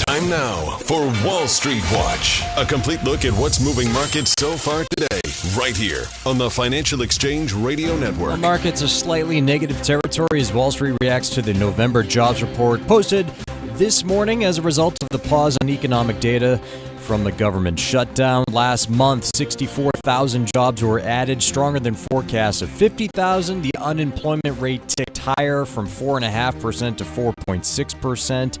Time now for Wall Street Watch. A complete look at what's moving markets so far today, right here on the Financial Exchange Radio Network. The markets are slightly negative territory as Wall Street reacts to the November jobs report posted this morning as a result of the pause on economic data from the government shutdown. Last month, 64,000 jobs were added, stronger than forecasts of 50,000. The unemployment rate ticked higher from 4.5% to 4.6%.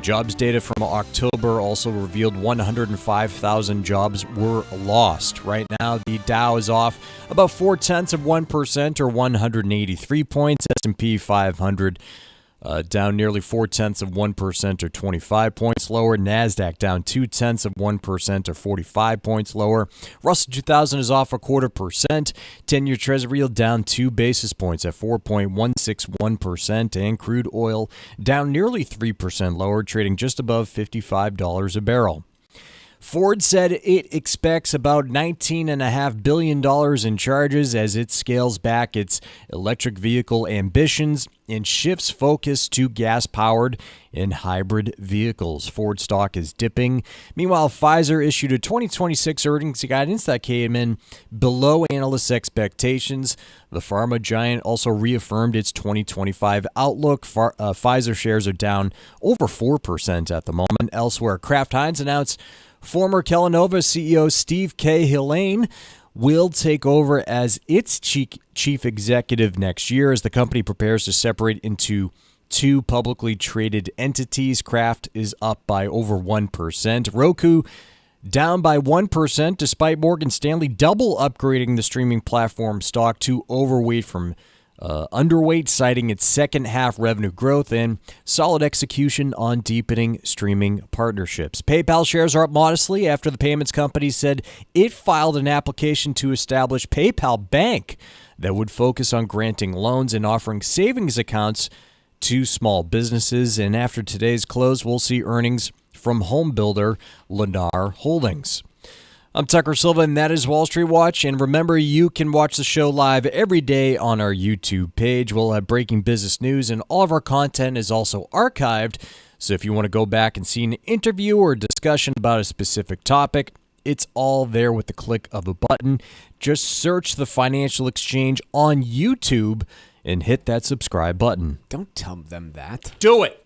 Jobs data from October also revealed 105,000 jobs were lost. Right now, the Dow is off about 0.4% or 183 points. S&P 500 down nearly 0.4% or 25 points lower. Nasdaq down 0.2% or 45 points lower. Russell 2000 is off 0.25%. 10-year Treasury yield down 2 basis points at 4.161%, and crude oil down nearly 3% lower, trading just above $55 a barrel. Ford said it expects about $19.5 billion in charges as it scales back its electric vehicle ambitions and shifts focus to gas-powered and hybrid vehicles. Ford stock is dipping. Meanwhile, Pfizer issued a 2026 earnings guidance that came in below analysts' expectations. The pharma giant also reaffirmed its 2025 outlook. Pfizer shares are down over 4% at the moment. Elsewhere, Kraft Heinz announced former Kellanova CEO Steve K. Hillane will take over as its chief executive next year as the company prepares to separate into two publicly traded entities. Kraft is up by over 1%. Roku down by 1% despite Morgan Stanley double upgrading the streaming platform stock to overweight from underweight, citing its second half revenue growth and solid execution on deepening streaming partnerships. PayPal shares are up modestly after the payments company said it filed an application to establish PayPal Bank that would focus on granting loans and offering savings accounts to small businesses. And after today's close, we'll see earnings from home builder Lennar Holdings. I'm Tucker Silva, and that is Wall Street Watch. And remember, you can watch the show live every day on our YouTube page. We'll have breaking business news, and all of our content is also archived. So if you want to go back and see an interview or a discussion about a specific topic, it's all there with the click of a button. Just search the Financial Exchange on YouTube and hit that subscribe button. Don't tell them that. Do it.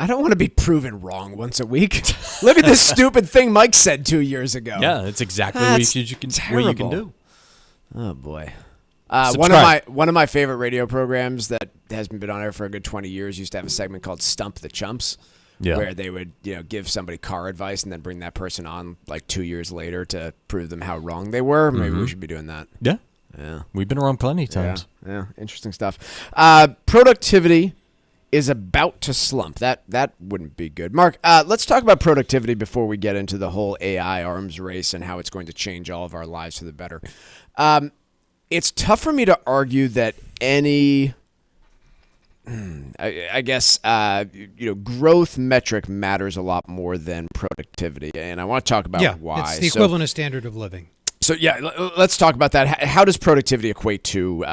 I don't want to be proven wrong once a week. Look at this stupid thing Mike said 2 years ago. Yeah, that's exactly what you can do. Oh boy. One of my favorite radio programs that has been on air for a good 20 years used to have a segment called Stump the Chumps, where they would give somebody car advice and then bring that person on like 2 years later to prove them how wrong they were. Maybe we should be doing that. Yeah. Yeah. We've been around plenty of times. Yeah. Interesting stuff. Productivity is about to slump. That wouldn't be good. Mark, let's talk about productivity before we get into the whole AI arms race and how it's going to change all of our lives for the better. It's tough for me to argue that any, growth metric matters a lot more than productivity, and I want to talk about why. It's the equivalent of standard of living. So, let's talk about that. How does productivity equate to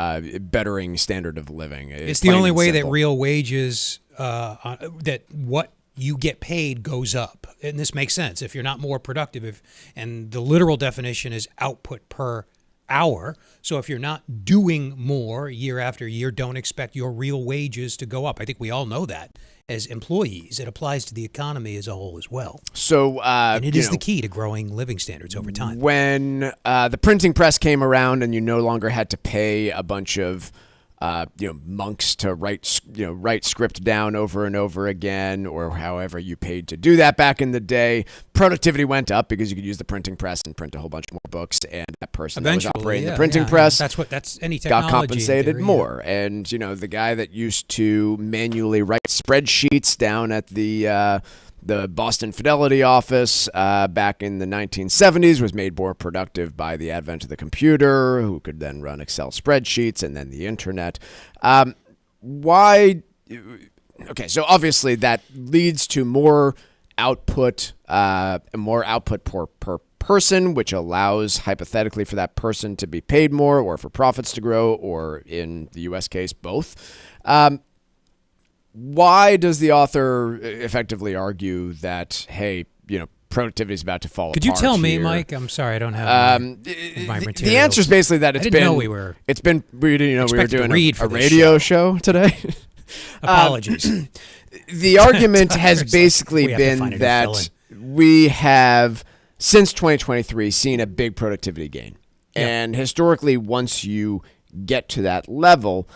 bettering standard of living? It's the only way that real wages, that what you get paid goes up. And this makes sense. If you're not more productive, and the literal definition is output per hour. So if you're not doing more year after year, don't expect your real wages to go up. I think we all know that as employees. It applies to the economy as a whole as well. So, and it is the key to growing living standards over time. When the printing press came around and you no longer had to pay a bunch of monks to write script down over and over again, or however you paid to do that back in the day. Productivity went up because you could use the printing press and print a whole bunch more books, and that person that was operating the printing press that's any technology got compensated more. And the guy that used to manually write spreadsheets down at the Boston Fidelity office back in the 1970s was made more productive by the advent of the computer, who could then run Excel spreadsheets, and then the internet. Why? Okay, so obviously that leads to more output per person, which allows hypothetically for that person to be paid more, or for profits to grow, or in the U.S. case, both. Why does the author effectively argue that, hey, productivity is about to fall apart? Could you tell me, here? Mike? I'm sorry, I don't have my materials. The answer is basically that we were doing a radio show today. Apologies. The argument has basically been that we have, since 2023, seen a big productivity gain. Yep. And historically, once you get to that level,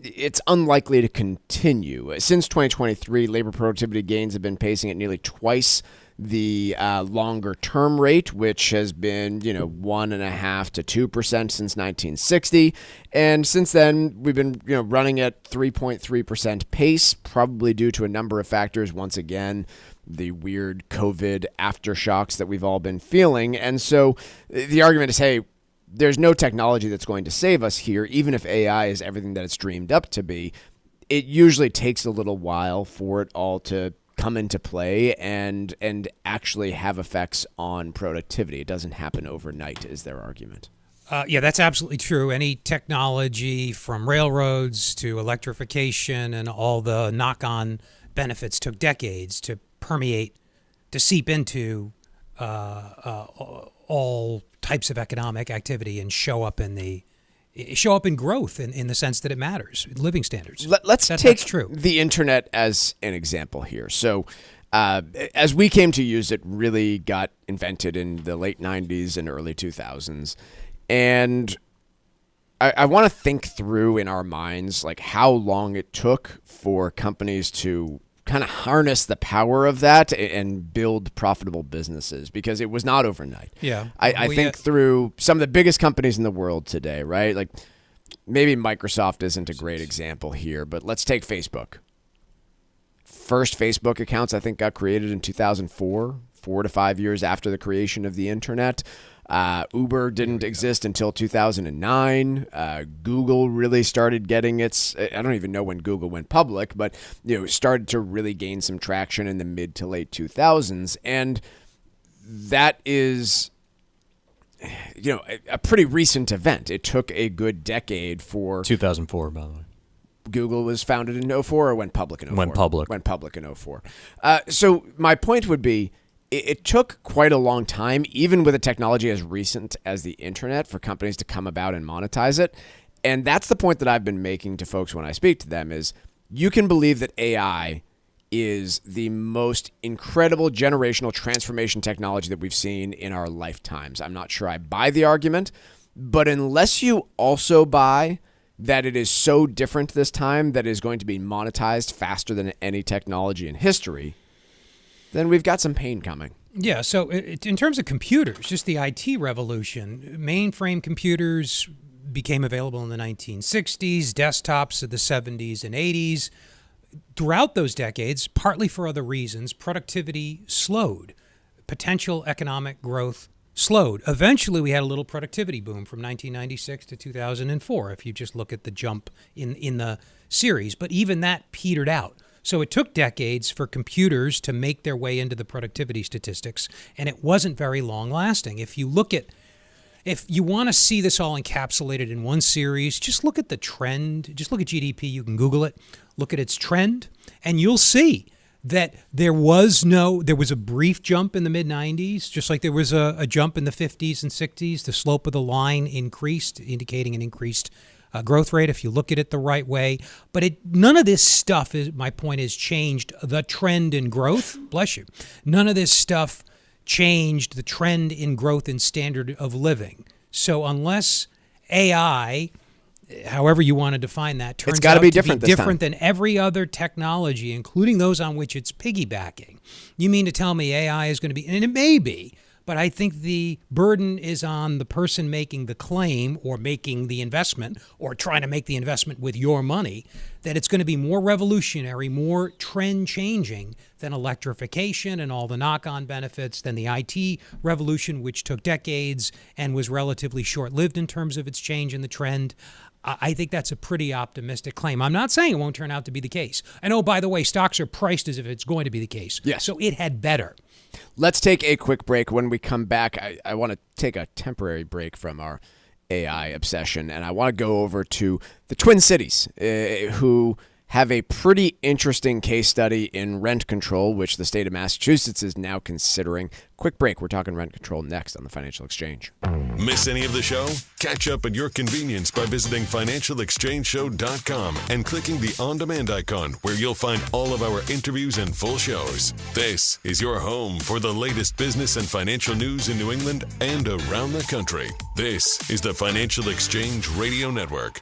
it's unlikely to continue. Since 2023, labor productivity gains have been pacing at nearly twice the longer-term rate, which has been 1.5% to 2% since 1960, and since then we've been running at 3.3% pace, probably due to a number of factors. Once again, the weird COVID aftershocks that we've all been feeling, and so the argument is, hey, there's no technology that's going to save us here. Even if AI is everything that it's dreamed up to be, it usually takes a little while for it all to come into play and actually have effects on productivity. It doesn't happen overnight, is their argument. Yeah, that's absolutely true. Any technology, from railroads to electrification and all the knock-on benefits, took decades to permeate, to seep into all types of economic activity and show up in growth in the sense that it matters, living standards. Let's take the internet as an example here. So as we came to use it, really got invented in the late 90s and early 2000s. And I want to think through in our minds like how long it took for companies to kind of harness the power of that and build profitable businesses, because it was not overnight. Yeah. I think through some of the biggest companies in the world today, right? Like maybe Microsoft isn't a great example here, but let's take Facebook. First Facebook accounts, I think, got created in 2004, 4 to 5 years after the creation of the internet. Uber didn't exist until 2009. Google really started getting its, I don't even know when Google went public, but started to really gain some traction in the mid to late 2000s. And that is, a pretty recent event. It took a good decade for 2004, by the way. Google was founded in 2004 or went public in 2004? Went public in 2004. So my point would be, it took quite a long time, even with a technology as recent as the internet, for companies to come about and monetize it. And that's the point that I've been making to folks when I speak to them is you can believe that AI is the most incredible generational transformation technology that we've seen in our lifetimes. I'm not sure I buy the argument, but unless you also buy that it is so different this time that it is going to be monetized faster than any technology in history, then we've got some pain coming. Yeah, so in terms of computers, just the IT revolution, mainframe computers became available in the 1960s, desktops in the 70s and 80s. Throughout those decades, partly for other reasons, productivity slowed. Potential economic growth slowed. Eventually, we had a little productivity boom from 1996 to 2004, if you just look at the jump in the series. But even that petered out. So it took decades for computers to make their way into the productivity statistics, and it wasn't very long lasting. If you want to see this all encapsulated in one series, just look at the trend. Just look at GDP. You can Google it. Look at its trend, and you'll see that there was a brief jump in the mid-90s, just like there was a jump in the 50s and 60s. The slope of the line increased, indicating an increased growth rate if you look at it the right way. But none of this stuff, my point is, changed the trend in growth. Bless you. None of this stuff changed the trend in growth in standard of living. So unless AI however you want to define that, turns It's gotta out be to different be this different time. than every other technology, including those on which it's piggybacking. You mean to tell me AI is going to be, and it may be, but I think the burden is on the person making the claim or making the investment or trying to make the investment with your money, that it's going to be more revolutionary, more trend changing than electrification and all the knock-on benefits, than the IT revolution, which took decades and was relatively short-lived in terms of its change in the trend. I think that's a pretty optimistic claim. I'm not saying it won't turn out to be the case. And oh, by the way, stocks are priced as if it's going to be the case. Yes. So it had better. Let's take a quick break. When we come back, I want to take a temporary break from our AI obsession, and I want to go over to the Twin Cities, who have a pretty interesting case study in rent control, which the state of Massachusetts is now considering. Quick break. We're talking rent control next on the Financial Exchange. Miss any of the show? Catch up at your convenience by visiting financialexchangeshow.com and clicking the on-demand icon, where you'll find all of our interviews and full shows. This is your home for the latest business and financial news in New England and around the country. This is the Financial Exchange Radio Network.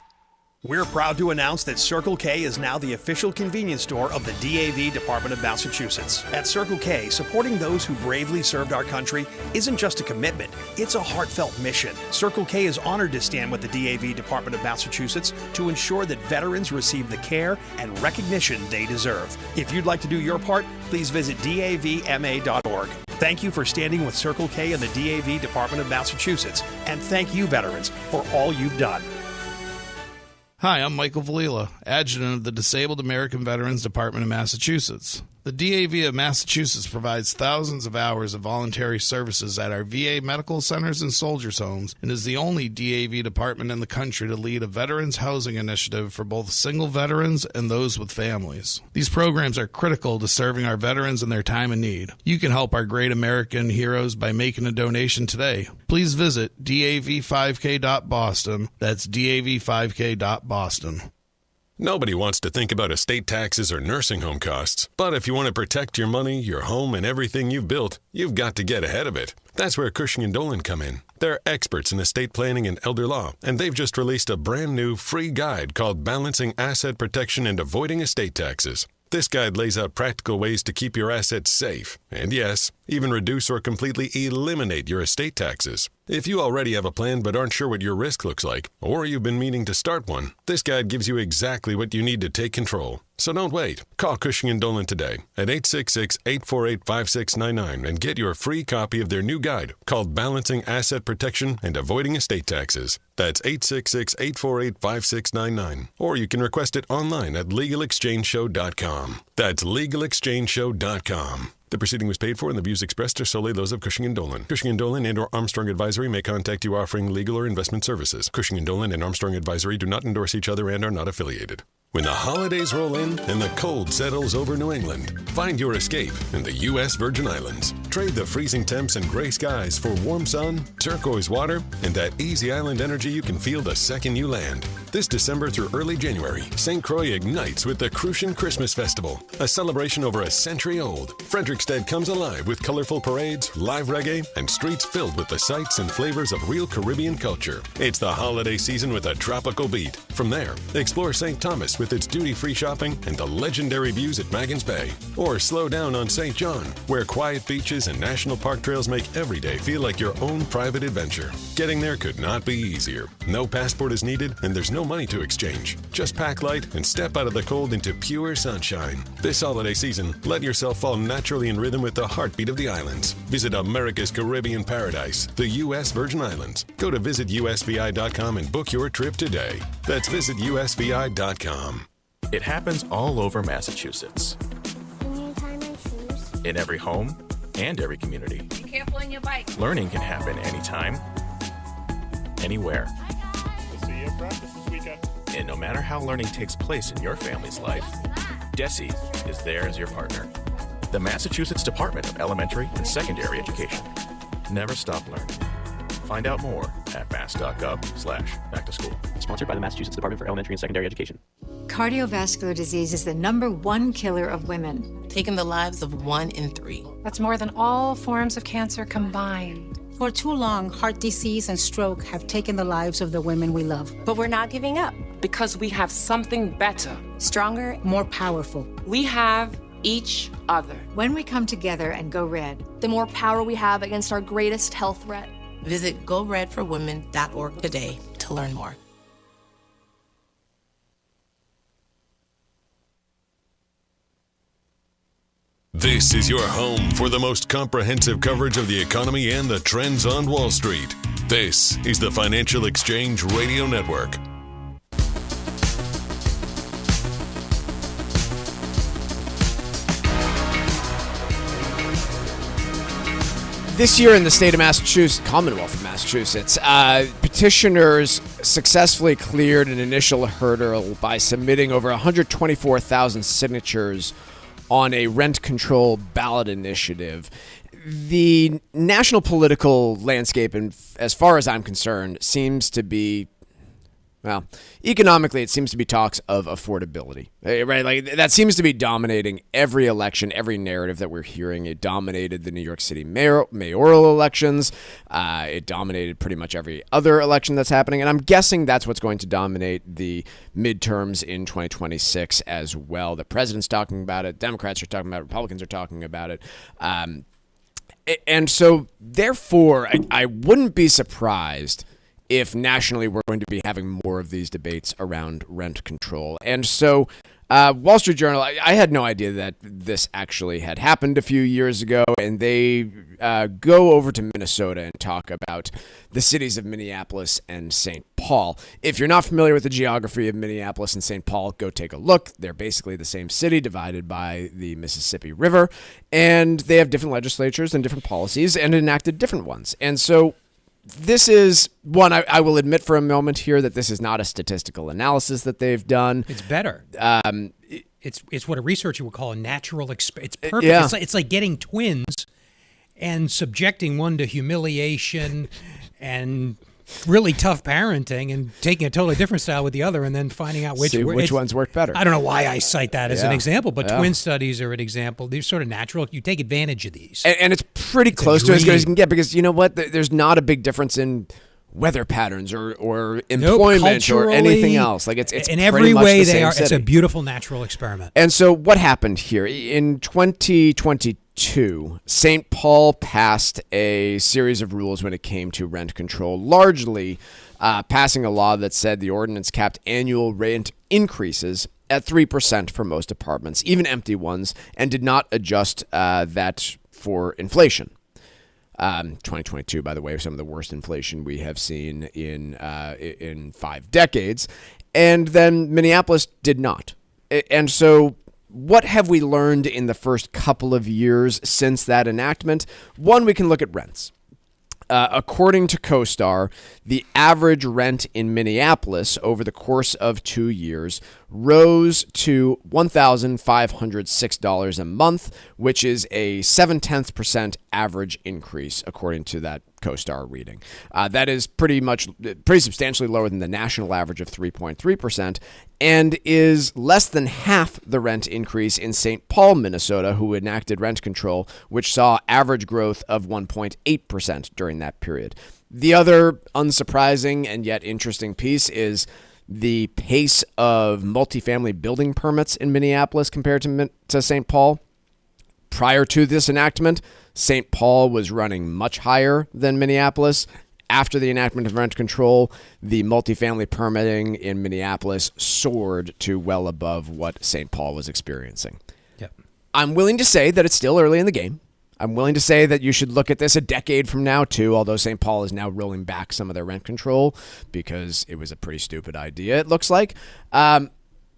We're proud to announce that Circle K is now the official convenience store of the DAV Department of Massachusetts. At Circle K, supporting those who bravely served our country isn't just a commitment, it's a heartfelt mission. Circle K is honored to stand with the DAV Department of Massachusetts to ensure that veterans receive the care and recognition they deserve. If you'd like to do your part, please visit davma.org. Thank you for standing with Circle K and the DAV Department of Massachusetts, and thank you, veterans, for all you've done. Hi, I'm Michael Valila, Adjutant of the Disabled American Veterans Department of Massachusetts. The DAV of Massachusetts provides thousands of hours of voluntary services at our VA medical centers and soldiers' homes, and is the only DAV department in the country to lead a veterans housing initiative for both single veterans and those with families. These programs are critical to serving our veterans in their time of need. You can help our great American heroes by making a donation today. Please visit dav5k.boston. That's dav5k.boston. Nobody wants to think about estate taxes or nursing home costs. But if you want to protect your money, your home, and everything you've built, you've got to get ahead of it. That's where Cushing & Dolan come in. They're experts in estate planning and elder law, and they've just released a brand new free guide called Balancing Asset Protection and Avoiding Estate Taxes. This guide lays out practical ways to keep your assets safe, and yes, even reduce or completely eliminate your estate taxes. If you already have a plan but aren't sure what your risk looks like, or you've been meaning to start one, this guide gives you exactly what you need to take control. So don't wait. Call Cushing & Dolan today at 866-848-5699 and get your free copy of their new guide called Balancing Asset Protection and Avoiding Estate Taxes. That's 866-848-5699. Or you can request it online at legalexchangeshow.com. That's legalexchangeshow.com. The proceeding was paid for, and the views expressed are solely those of Cushing & Dolan. Cushing & Dolan and or Armstrong Advisory may contact you offering legal or investment services. Cushing & Dolan and Armstrong Advisory do not endorse each other and are not affiliated. When the holidays roll in and the cold settles over New England, find your escape in the U.S. Virgin Islands. Trade the freezing temps and gray skies for warm sun, turquoise water, and that easy island energy you can feel the second you land. This December through early January, St. Croix ignites with the Crucian Christmas Festival, a celebration over a century old. Frederickstead comes alive with colorful parades, live reggae, and streets filled with the sights and flavors of real Caribbean culture. It's the holiday season with a tropical beat. From there, explore St. Thomas with its duty-free shopping and the legendary views at Maggins Bay. Or slow down on St. John, where quiet beaches and national park trails make every day feel like your own private adventure. Getting there could not be easier. No passport is needed, and there's no money to exchange. Just pack light and step out of the cold into pure sunshine. This holiday season, let yourself fall naturally in rhythm with the heartbeat of the islands. Visit America's Caribbean paradise, the U.S. Virgin Islands. Go to visitusvi.com and book your trip today. That's visitusvi.com. It happens all over Massachusetts. Can you tie my shoes? In every home and every community. Be careful on your bike. Learning can happen anytime, anywhere. We'll see you at practice this weekend. And no matter how learning takes place in your family's life, DESE is there as your partner. The Massachusetts Department of Elementary and Secondary Education. Never stop learning. Find out more at mass.gov/back-to-school. Sponsored by the Massachusetts Department for Elementary and Secondary Education. Cardiovascular disease is the #1 killer of women, taking the lives of 1 in 3. That's more than all forms of cancer combined. For too long, heart disease and stroke have taken the lives of the women we love. But we're not giving up because we have something better, Stronger, more powerful. we have each other. When we come together and go red, the more power we have against our greatest health threat. Visit goredforwomen.org today to learn more. This is your home for the most comprehensive coverage of the economy and the trends on Wall Street. This is the Financial Exchange Radio Network. This year in the state of Massachusetts, Commonwealth of Massachusetts, petitioners successfully cleared an initial hurdle by submitting over 124,000 signatures on a rent control ballot initiative. The national political landscape, and as far as I'm concerned, seems to be, well, economically, it seems to be talks of affordability, right? Like that seems to be dominating every election, every narrative that we're hearing. It dominated the New York City mayoral elections. It dominated pretty much every other election that's happening. And I'm guessing that's what's going to dominate the midterms in 2026 as well. The president's talking about it. Democrats are talking about it. Republicans are talking about it. And so, therefore, I wouldn't be surprised if nationally we're going to be having more of these debates around rent control. And so Wall Street Journal, I had no idea that this actually had happened a few years ago, and they go over to Minnesota and talk about the cities of Minneapolis and St. Paul. If you're not familiar with the geography of Minneapolis and St. Paul, go take a look. They're basically the same city divided by the Mississippi River, and they have different legislatures and different policies and enacted different ones. And so this is one, I will admit for a moment here that this is not a statistical analysis that they've done. It's better. It's what a researcher would call a natural experiment. It's perfect. Yeah. It's like getting twins and subjecting one to humiliation and really tough parenting and taking a totally different style with the other and then finding out which ones work better. I don't know why I cite that as an Yeah. example, but Yeah. twin studies are an example. They're sort of natural. You take advantage of these. And it's pretty close to as good as you can get because you know what? There's not a big difference in weather patterns or employment or anything else. Like it's in pretty every much way the they same are. It's a city. beautiful natural experiment. And so what happened here? In 2022, St. Paul passed a series of rules when it came to rent control, largely passing a law that said the ordinance capped annual rent increases at 3% for most apartments, even empty ones, and did not adjust that for inflation. 2022, by the way, some of the worst inflation we have seen in 5 decades. And then Minneapolis did not. And so what have we learned in the first couple of years since that enactment? One, we can look at rents. According to CoStar, the average rent in Minneapolis over the course of 2 years rose to $1,506 a month, which is a 0.7% average increase, according to that CoStar reading. That is pretty substantially lower than the national average of 3.3%, and is less than half the rent increase in St. Paul, Minnesota, who enacted rent control, which saw average growth of 1.8% during that period. The other unsurprising and yet interesting piece is the pace of multifamily building permits in Minneapolis compared to St. Paul. Prior to this enactment, St. Paul was running much higher than Minneapolis. After the enactment of rent control, the multifamily permitting in Minneapolis soared to well above what St. Paul was experiencing. Yep. I'm willing to say that it's still early in the game. I'm willing to say that you should look at this a decade from now, too, although St. Paul is now rolling back some of their rent control because it was a pretty stupid idea, it looks like.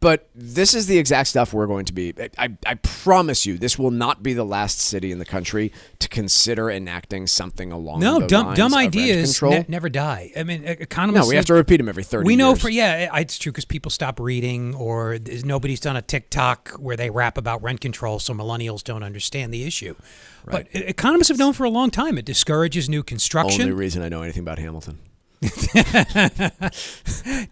But this is the exact stuff we're going to be. I promise you, this will not be the last city in the country to consider enacting something along the lines dumb of ideas rent control. never die. I mean, economists. No, we have to repeat them every 30 years. We know it's true because people stop reading or nobody's done a TikTok where they rap about rent control, so millennials don't understand the issue. Right. But economists have known for a long time it discourages new construction. Only reason I know anything about Hamilton.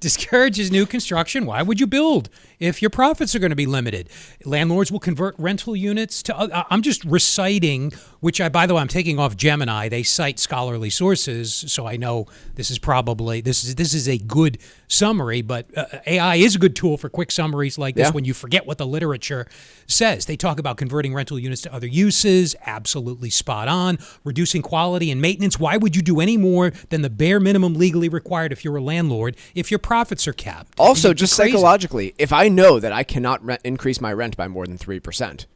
Discourages new construction. Why would you build if your profits are going to be limited? Landlords will convert rental units to... I'm just reciting, which by the way, I'm taking off Gemini. They cite scholarly sources, so I know this is probably... This is a good summary, but AI is a good tool for quick summaries like this when you forget what the literature says. They talk about converting rental units to other uses. Absolutely spot on. Reducing quality and maintenance. Why would you do any more than the bare minimum legally required if you're a landlord if your profits are capped? Also, just psychologically, if I know that I cannot increase my rent by more than 3%,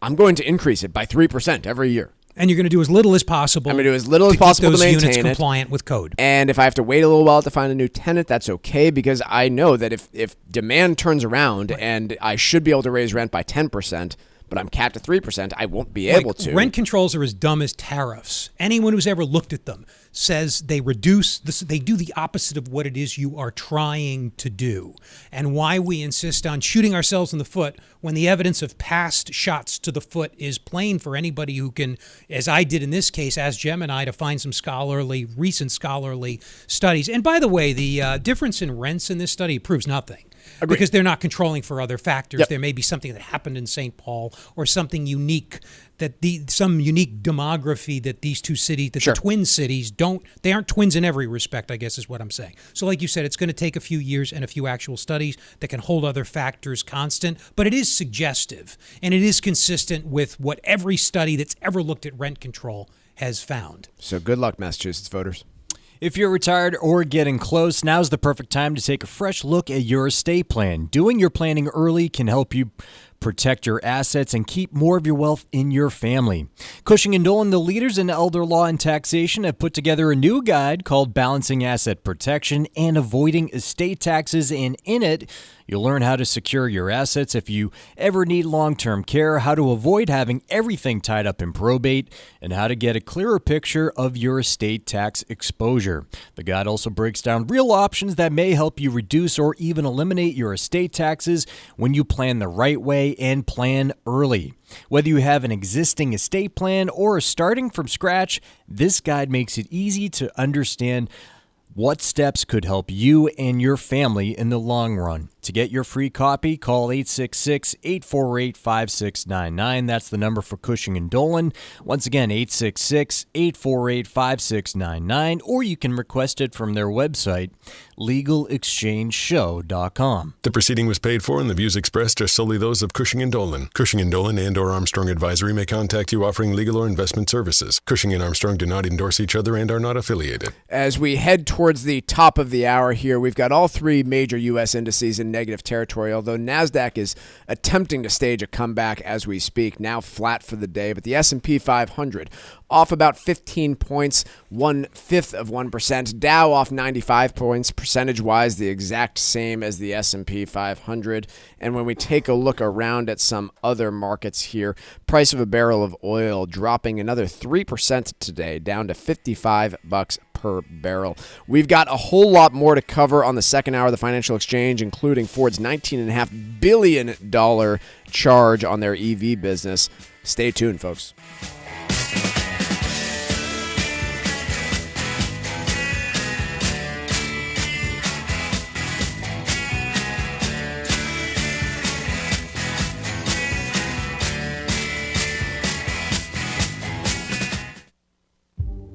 I'm going to increase it by 3% every year. And you're going to do as little as possible. I'm going to do as little as possible to maintain units it, compliant with code. And if I have to wait a little while to find a new tenant, that's okay, because I know that if demand turns around and I should be able to raise rent by 10%, but I'm capped at 3%, I won't be able to. Rent controls are as dumb as tariffs. Anyone who's ever looked at them says they reduce, they do the opposite of what it is you are trying to do. And why we insist on shooting ourselves in the foot when the evidence of past shots to the foot is plain for anybody who can, as I did in this case, ask Gemini to find some recent scholarly studies. And by the way, the difference in rents in this study proves nothing. Agreed. Because they're not controlling for other factors. Yep. There may be something that happened in St. Paul or something unique some unique demography that these two cities, the twin cities they aren't twins in every respect, I guess is what I'm saying. So like you said, it's going to take a few years and a few actual studies that can hold other factors constant, but it is suggestive and it is consistent with what every study that's ever looked at rent control has found. So good luck, Massachusetts voters. If you're retired or getting close, now's the perfect time to take a fresh look at your estate plan. Doing your planning early can help you protect your assets and keep more of your wealth in your family. Cushing & Dolan, the leaders in elder law and taxation, have put together a new guide called Balancing Asset Protection and Avoiding Estate Taxes, and in it, you'll learn how to secure your assets if you ever need long-term care, how to avoid having everything tied up in probate, and how to get a clearer picture of your estate tax exposure. The guide also breaks down real options that may help you reduce or even eliminate your estate taxes when you plan the right way and plan early. Whether you have an existing estate plan or are starting from scratch, this guide makes it easy to understand what steps could help you and your family in the long run. To get your free copy, call 866-848-5699. That's the number for Cushing & Dolan. Once again, 866-848-5699. Or you can request it from their website, legalexchangeshow.com. The proceeding was paid for and the views expressed are solely those of Cushing & Dolan. Cushing & Dolan and or Armstrong Advisory may contact you offering legal or investment services. Cushing and Armstrong do not endorse each other and are not affiliated. As we head towards the top of the hour here, we've got all three major U.S. indices in negative territory, although Nasdaq is attempting to stage a comeback as we speak, now flat for the day, but the S&P 500 off about 15 points, 0.1%. Dow off 95 points, percentage-wise the exact same as the S&P 500. And when we take a look around at some other markets here, price of a barrel of oil dropping another 3% today, down to $55 per barrel. We've got a whole lot more to cover on the second hour of the Financial Exchange, including Ford's $19.5 billion charge on their EV business. Stay tuned, folks.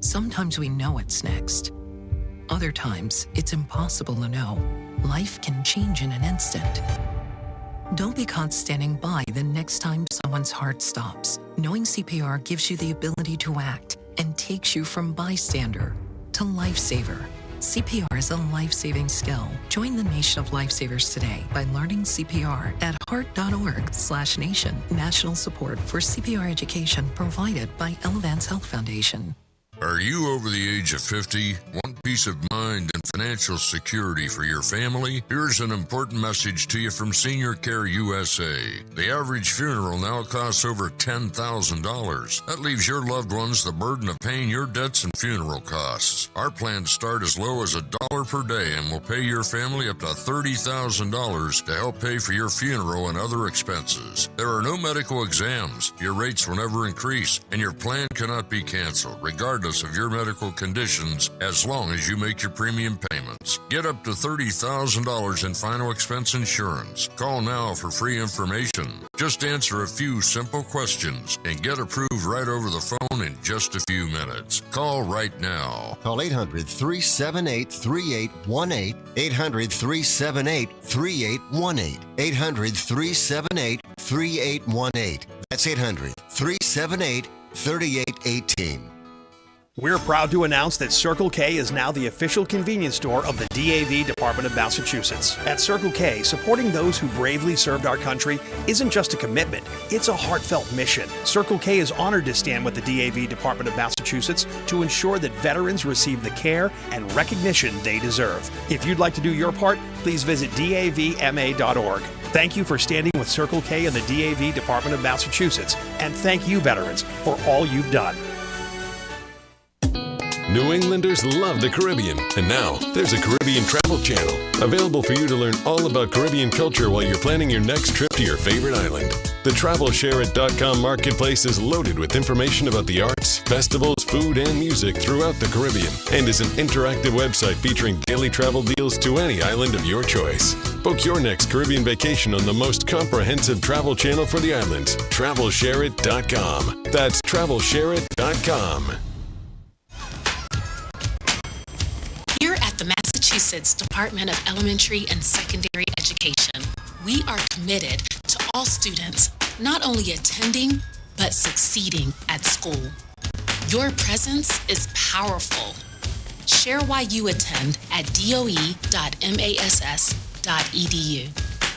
Sometimes we know what's next. Other times, it's impossible to know. Life can change in an instant. Don't be caught standing by the next time someone's heart stops. Knowing CPR gives you the ability to act and takes you from bystander to lifesaver. CPR is a life-saving skill. Join the nation of lifesavers today by learning CPR at heart.org/nation. National support for CPR education provided by Elevance Health Foundation. Are you over the age of 50? Want peace of mind and financial security for your family? Here's an important message to you from Senior Care USA. The average funeral now costs over $10,000. That leaves your loved ones the burden of paying your debts and funeral costs. Our plans start as low as $1 per day and will pay your family up to $30,000 to help pay for your funeral and other expenses. There are no medical exams. Your rates will never increase, and your plan cannot be canceled, regardless of your medical conditions, as long as as you make your premium payments. Get up to $30,000 in final expense insurance. Call now for free information. Just answer a few simple questions and get approved right over the phone in just a few minutes. Call right now. Call 800-378-3818. 800-378-3818. 800-378-3818. That's 800-378-3818. We're proud to announce that Circle K is now the official convenience store of the DAV Department of Massachusetts. At Circle K, supporting those who bravely served our country isn't just a commitment, it's a heartfelt mission. Circle K is honored to stand with the DAV Department of Massachusetts to ensure that veterans receive the care and recognition they deserve. If you'd like to do your part, please visit davma.org. Thank you for standing with Circle K and the DAV Department of Massachusetts, and thank you, veterans, for all you've done. New Englanders love the Caribbean, and now there's a Caribbean travel channel available for you to learn all about Caribbean culture while you're planning your next trip to your favorite island. The TravelShareIt.com marketplace is loaded with information about the arts, festivals, food, and music throughout the Caribbean, and is an interactive website featuring daily travel deals to any island of your choice. Book your next Caribbean vacation on the most comprehensive travel channel for the islands, TravelShareIt.com. That's TravelShareIt.com. Here at the Massachusetts Department of Elementary and Secondary Education, we are committed to all students not only attending, but succeeding at school. Your presence is powerful. Share why you attend at doe.mass.edu.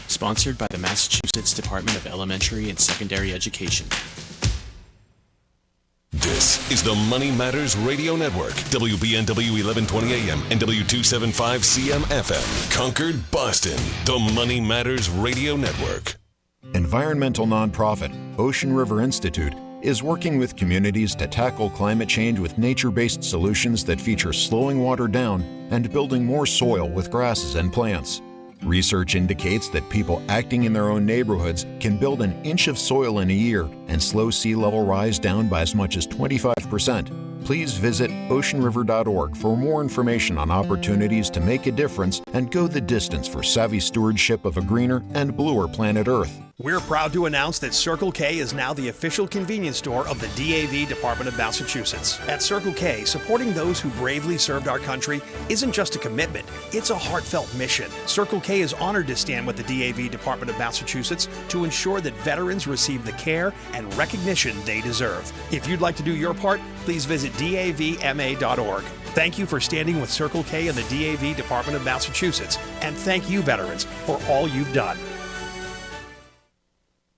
Sponsored by the Massachusetts Department of Elementary and Secondary Education. This is the Money Matters Radio Network, WBNW 1120 AM and W275 CM FM, Concord, Boston, the Money Matters Radio Network. Environmental nonprofit Ocean River Institute is working with communities to tackle climate change with nature-based solutions that feature slowing water down and building more soil with grasses and plants. Research indicates that people acting in their own neighborhoods can build an inch of soil in a year and slow sea level rise down by as much as 25%. Please visit oceanriver.org for more information on opportunities to make a difference and go the distance for savvy stewardship of a greener and bluer planet Earth. We're proud to announce that Circle K is now the official convenience store of the DAV Department of Massachusetts. At Circle K, supporting those who bravely served our country isn't just a commitment, it's a heartfelt mission. Circle K is honored to stand with the DAV Department of Massachusetts to ensure that veterans receive the care and recognition they deserve. If you'd like to do your part, please visit davma.org. Thank you for standing with Circle K and the DAV Department of Massachusetts, and thank you, veterans, for all you've done.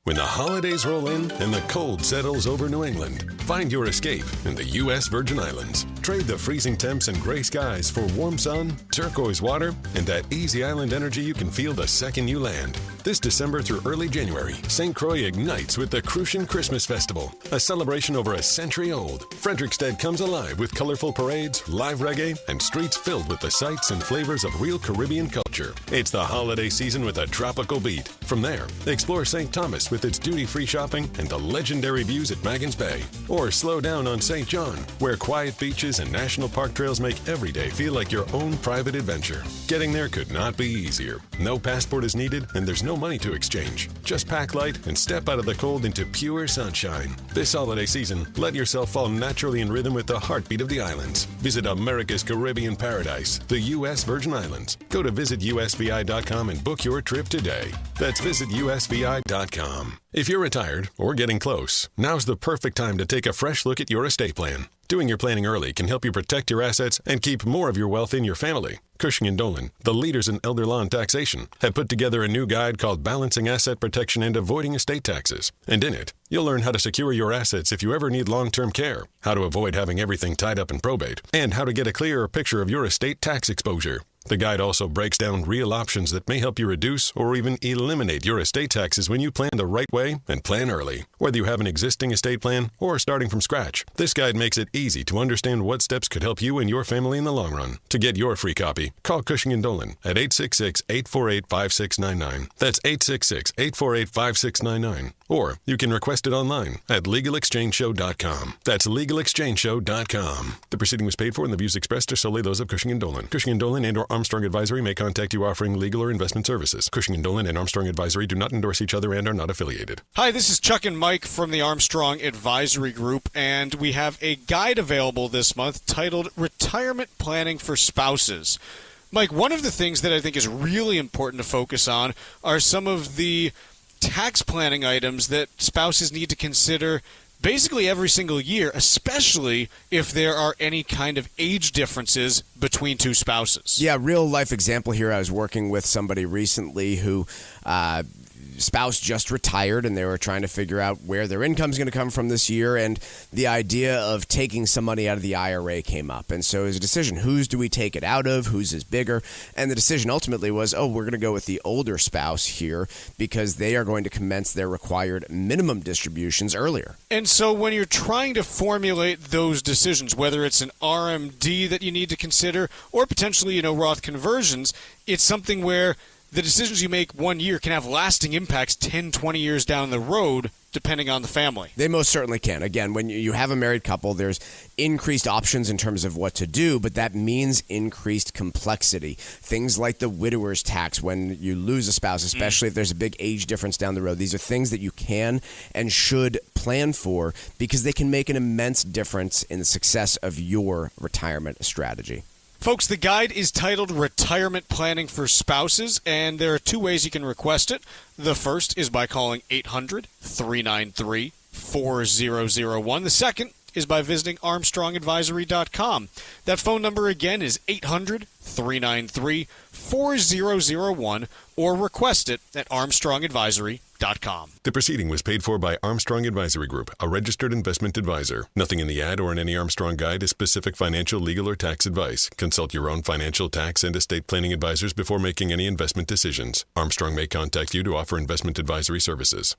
When the holidays roll in and the cold settles over New England, find your escape in the U.S. Virgin Islands. Trade the freezing temps and gray skies for warm sun, turquoise water, and that easy island energy you can feel the second you land. This December through early January, St. Croix ignites with the Crucian Christmas Festival, a celebration over a century old. Frederiksted comes alive with colorful parades, live reggae, and streets filled with the sights and flavors of real Caribbean culture. It's the holiday season with a tropical beat. From there, explore St. Thomas with its duty-free shopping and the legendary views at Maggins Bay. Or slow down on St. John, where quiet beaches and national park trails make every day feel like your own private adventure. Getting there could not be easier. No passport is needed, and there's no money to exchange. Just pack light and step out of the cold into pure sunshine. This holiday season, let yourself fall naturally in rhythm with the heartbeat of the islands. Visit America's Caribbean paradise, the U.S. Virgin Islands. Go to visitusvi.com and book your trip today. That's visitusvi.com. If you're retired or getting close, now's the perfect time to take a fresh look at your estate plan. Doing your planning early can help you protect your assets and keep more of your wealth in your family. Cushing & Dolan, the leaders in elder law and taxation, have put together a new guide called Balancing Asset Protection and Avoiding Estate Taxes. And in it, you'll learn how to secure your assets if you ever need long-term care, how to avoid having everything tied up in probate, and how to get a clearer picture of your estate tax exposure. The guide also breaks down real options that may help you reduce or even eliminate your estate taxes when you plan the right way and plan early. Whether you have an existing estate plan or starting from scratch, this guide makes it easy to understand what steps could help you and your family in the long run. To get your free copy, call Cushing & Dolan at 866-848-5699. That's 866-848-5699. Or you can request it online at LegalExchangeShow.com. That's LegalExchangeShow.com. The proceeding was paid for and the views expressed are solely those of Cushing & Dolan. Cushing & Dolan and or Armstrong Advisory may contact you offering legal or investment services. Cushing & Dolan and Armstrong Advisory do not endorse each other and are not affiliated. Hi, this is Chuck and Mike from the Armstrong Advisory Group, and we have a guide available this month titled Retirement Planning for Spouses. Mike, one of the things that I think is really important to focus on are some of the tax planning items that spouses need to consider basically every single year, especially if there are any kind of age differences between two spouses. Yeah, real life example here. I was working with somebody recently who spouse just retired and they were trying to figure out where their income's going to come from this year, and the idea of taking some money out of the IRA came up. And so it was a decision, whose do we take it out of, whose is bigger? And the decision ultimately was, we're going to go with the older spouse here because they are going to commence their required minimum distributions earlier. And so when you're trying to formulate those decisions, whether it's an RMD that you need to consider or potentially, Roth conversions, it's something where the decisions you make one year can have lasting impacts 10, 20 years down the road, depending on the family. They most certainly can. Again, when you have a married couple, there's increased options in terms of what to do, but that means increased complexity. Things like the widower's tax when you lose a spouse, especially if there's a big age difference down the road. These are things that you can and should plan for because they can make an immense difference in the success of your retirement strategy. Folks, the guide is titled Retirement Planning for Spouses, and there are two ways you can request it. The first is by calling 800-393-4001. The second is by visiting ArmstrongAdvisory.com. That phone number again is 800-393-4001, or request it at ArmstrongAdvisory.com. The proceeding was paid for by Armstrong Advisory Group, a registered investment advisor. Nothing in the ad or in any Armstrong guide is specific financial, legal, or tax advice. Consult your own financial, tax, and estate planning advisors before making any investment decisions. Armstrong may contact you to offer investment advisory services.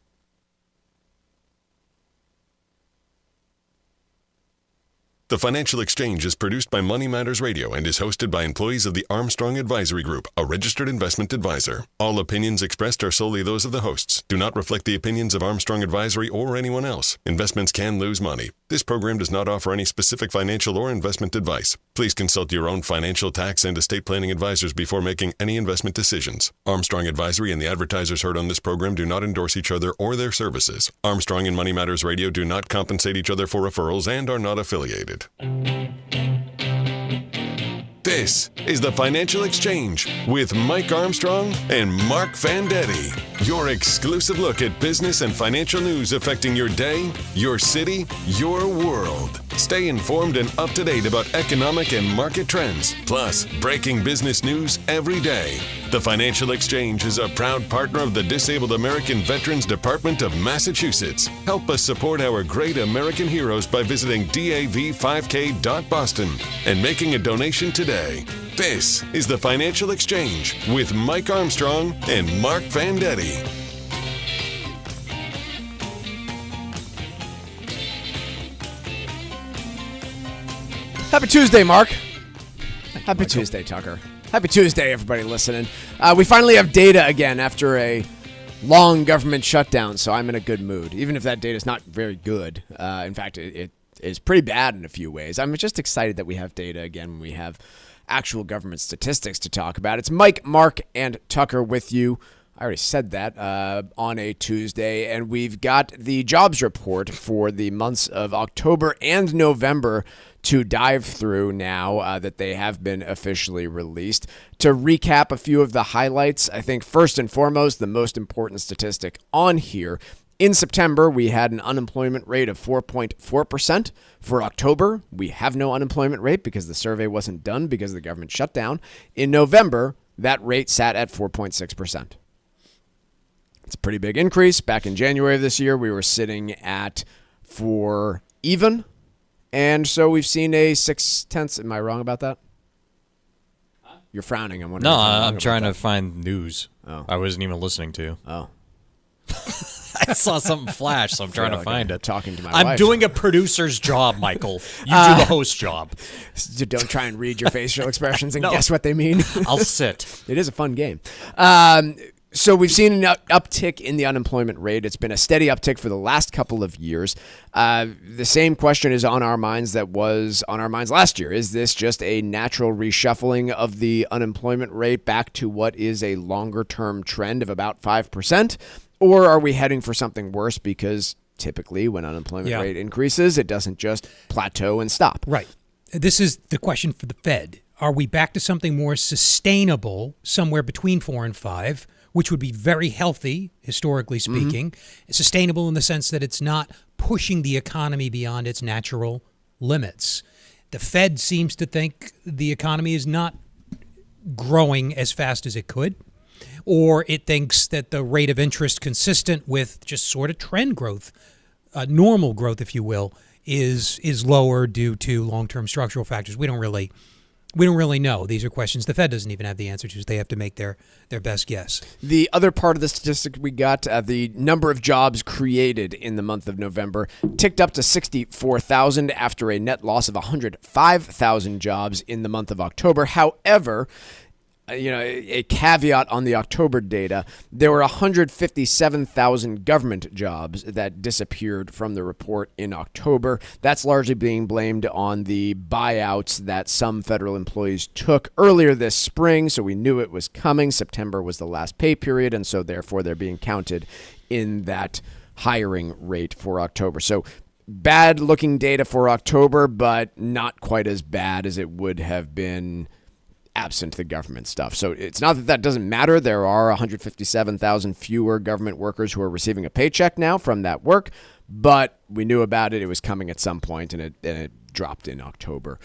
The Financial Exchange is produced by Money Matters Radio and is hosted by employees of the Armstrong Advisory Group, a registered investment advisor. All opinions expressed are solely those of the hosts, do not reflect the opinions of Armstrong Advisory or anyone else. Investments can lose money. This program does not offer any specific financial or investment advice. Please consult your own financial, tax, and estate planning advisors before making any investment decisions. Armstrong Advisory and the advertisers heard on this program do not endorse each other or their services. Armstrong and Money Matters Radio do not compensate each other for referrals and are not affiliated. This is the Financial Exchange with Mike Armstrong and Marc Fandetti. Your exclusive look at business and financial news affecting your day, your city, your world. Stay informed and up to date about economic and market trends, plus breaking business news every day. The Financial Exchange is a proud partner of the Disabled American Veterans Department of Massachusetts. Help us support our great American heroes by visiting dav5k.boston and making a donation today. This is the Financial Exchange with Mike Armstrong and Marc Fandetti. Happy Tuesday, Mark. Happy Tuesday, Tucker. Happy Tuesday, everybody listening. We finally have data again after a long government shutdown, so I'm in a good mood, even if that data is not very good. In fact, it is pretty bad in a few ways. I'm just excited that we have data again when we have actual government statistics to talk about. It's Mike, Mark, and Tucker with you. I already said that on a Tuesday, and we've got the jobs report for the months of October and November to dive through now that they have been officially released. To recap a few of the highlights, I think first and foremost, the most important statistic on here, in September, we had an unemployment rate of 4.4%. For October, we have no unemployment rate because the survey wasn't done because of the government shutdown. In November, that rate sat at 4.6%. It's a pretty big increase. Back in January of this year, we were sitting at 4 even. And so we've seen a 0.6. Am I wrong about that? You're frowning. I'm wondering. No, I'm trying to find news. Oh. I wasn't even listening to you. Oh. I saw something flash, so I'm trying to find it. Talking to my I'm wife. doing a producer's job, Michael. You do the host job. Don't try and read your facial expressions and No. guess what they mean. I'll sit. It is a fun game. So we've seen an uptick in the unemployment rate. It's been a steady uptick for the last couple of years. The same question is on our minds that was on our minds last year. Is this just a natural reshuffling of the unemployment rate back to what is a longer-term trend of about 5%? Or are we heading for something worse because typically when unemployment rate increases, it doesn't just plateau and stop? Right. This is the question for the Fed. Are we back to something more sustainable, somewhere between 4 and 5, which would be very healthy, historically speaking, sustainable in the sense that it's not pushing the economy beyond its natural limits? The Fed seems to think the economy is not growing as fast as it could, or it thinks that the rate of interest consistent with just sort of trend growth, normal growth, if you will, is lower due to long-term structural factors. We don't really know. These are questions the Fed doesn't even have the answer to. So they have to make their best guess. The other part of the statistic we got, the number of jobs created in the month of November ticked up to 64,000 after a net loss of 105,000 jobs in the month of October. However, a caveat on the October data, there were 157,000 government jobs that disappeared from the report in October. That's largely being blamed on the buyouts that some federal employees took earlier this spring, so we knew it was coming. September was the last pay period, and so therefore they're being counted in that hiring rate for October. So bad-looking data for October, but not quite as bad as it would have been absent the government stuff. So it's not that doesn't matter. There are 157,000 fewer government workers who are receiving a paycheck now from that work, but we knew about it. It was coming at some point, and it dropped in October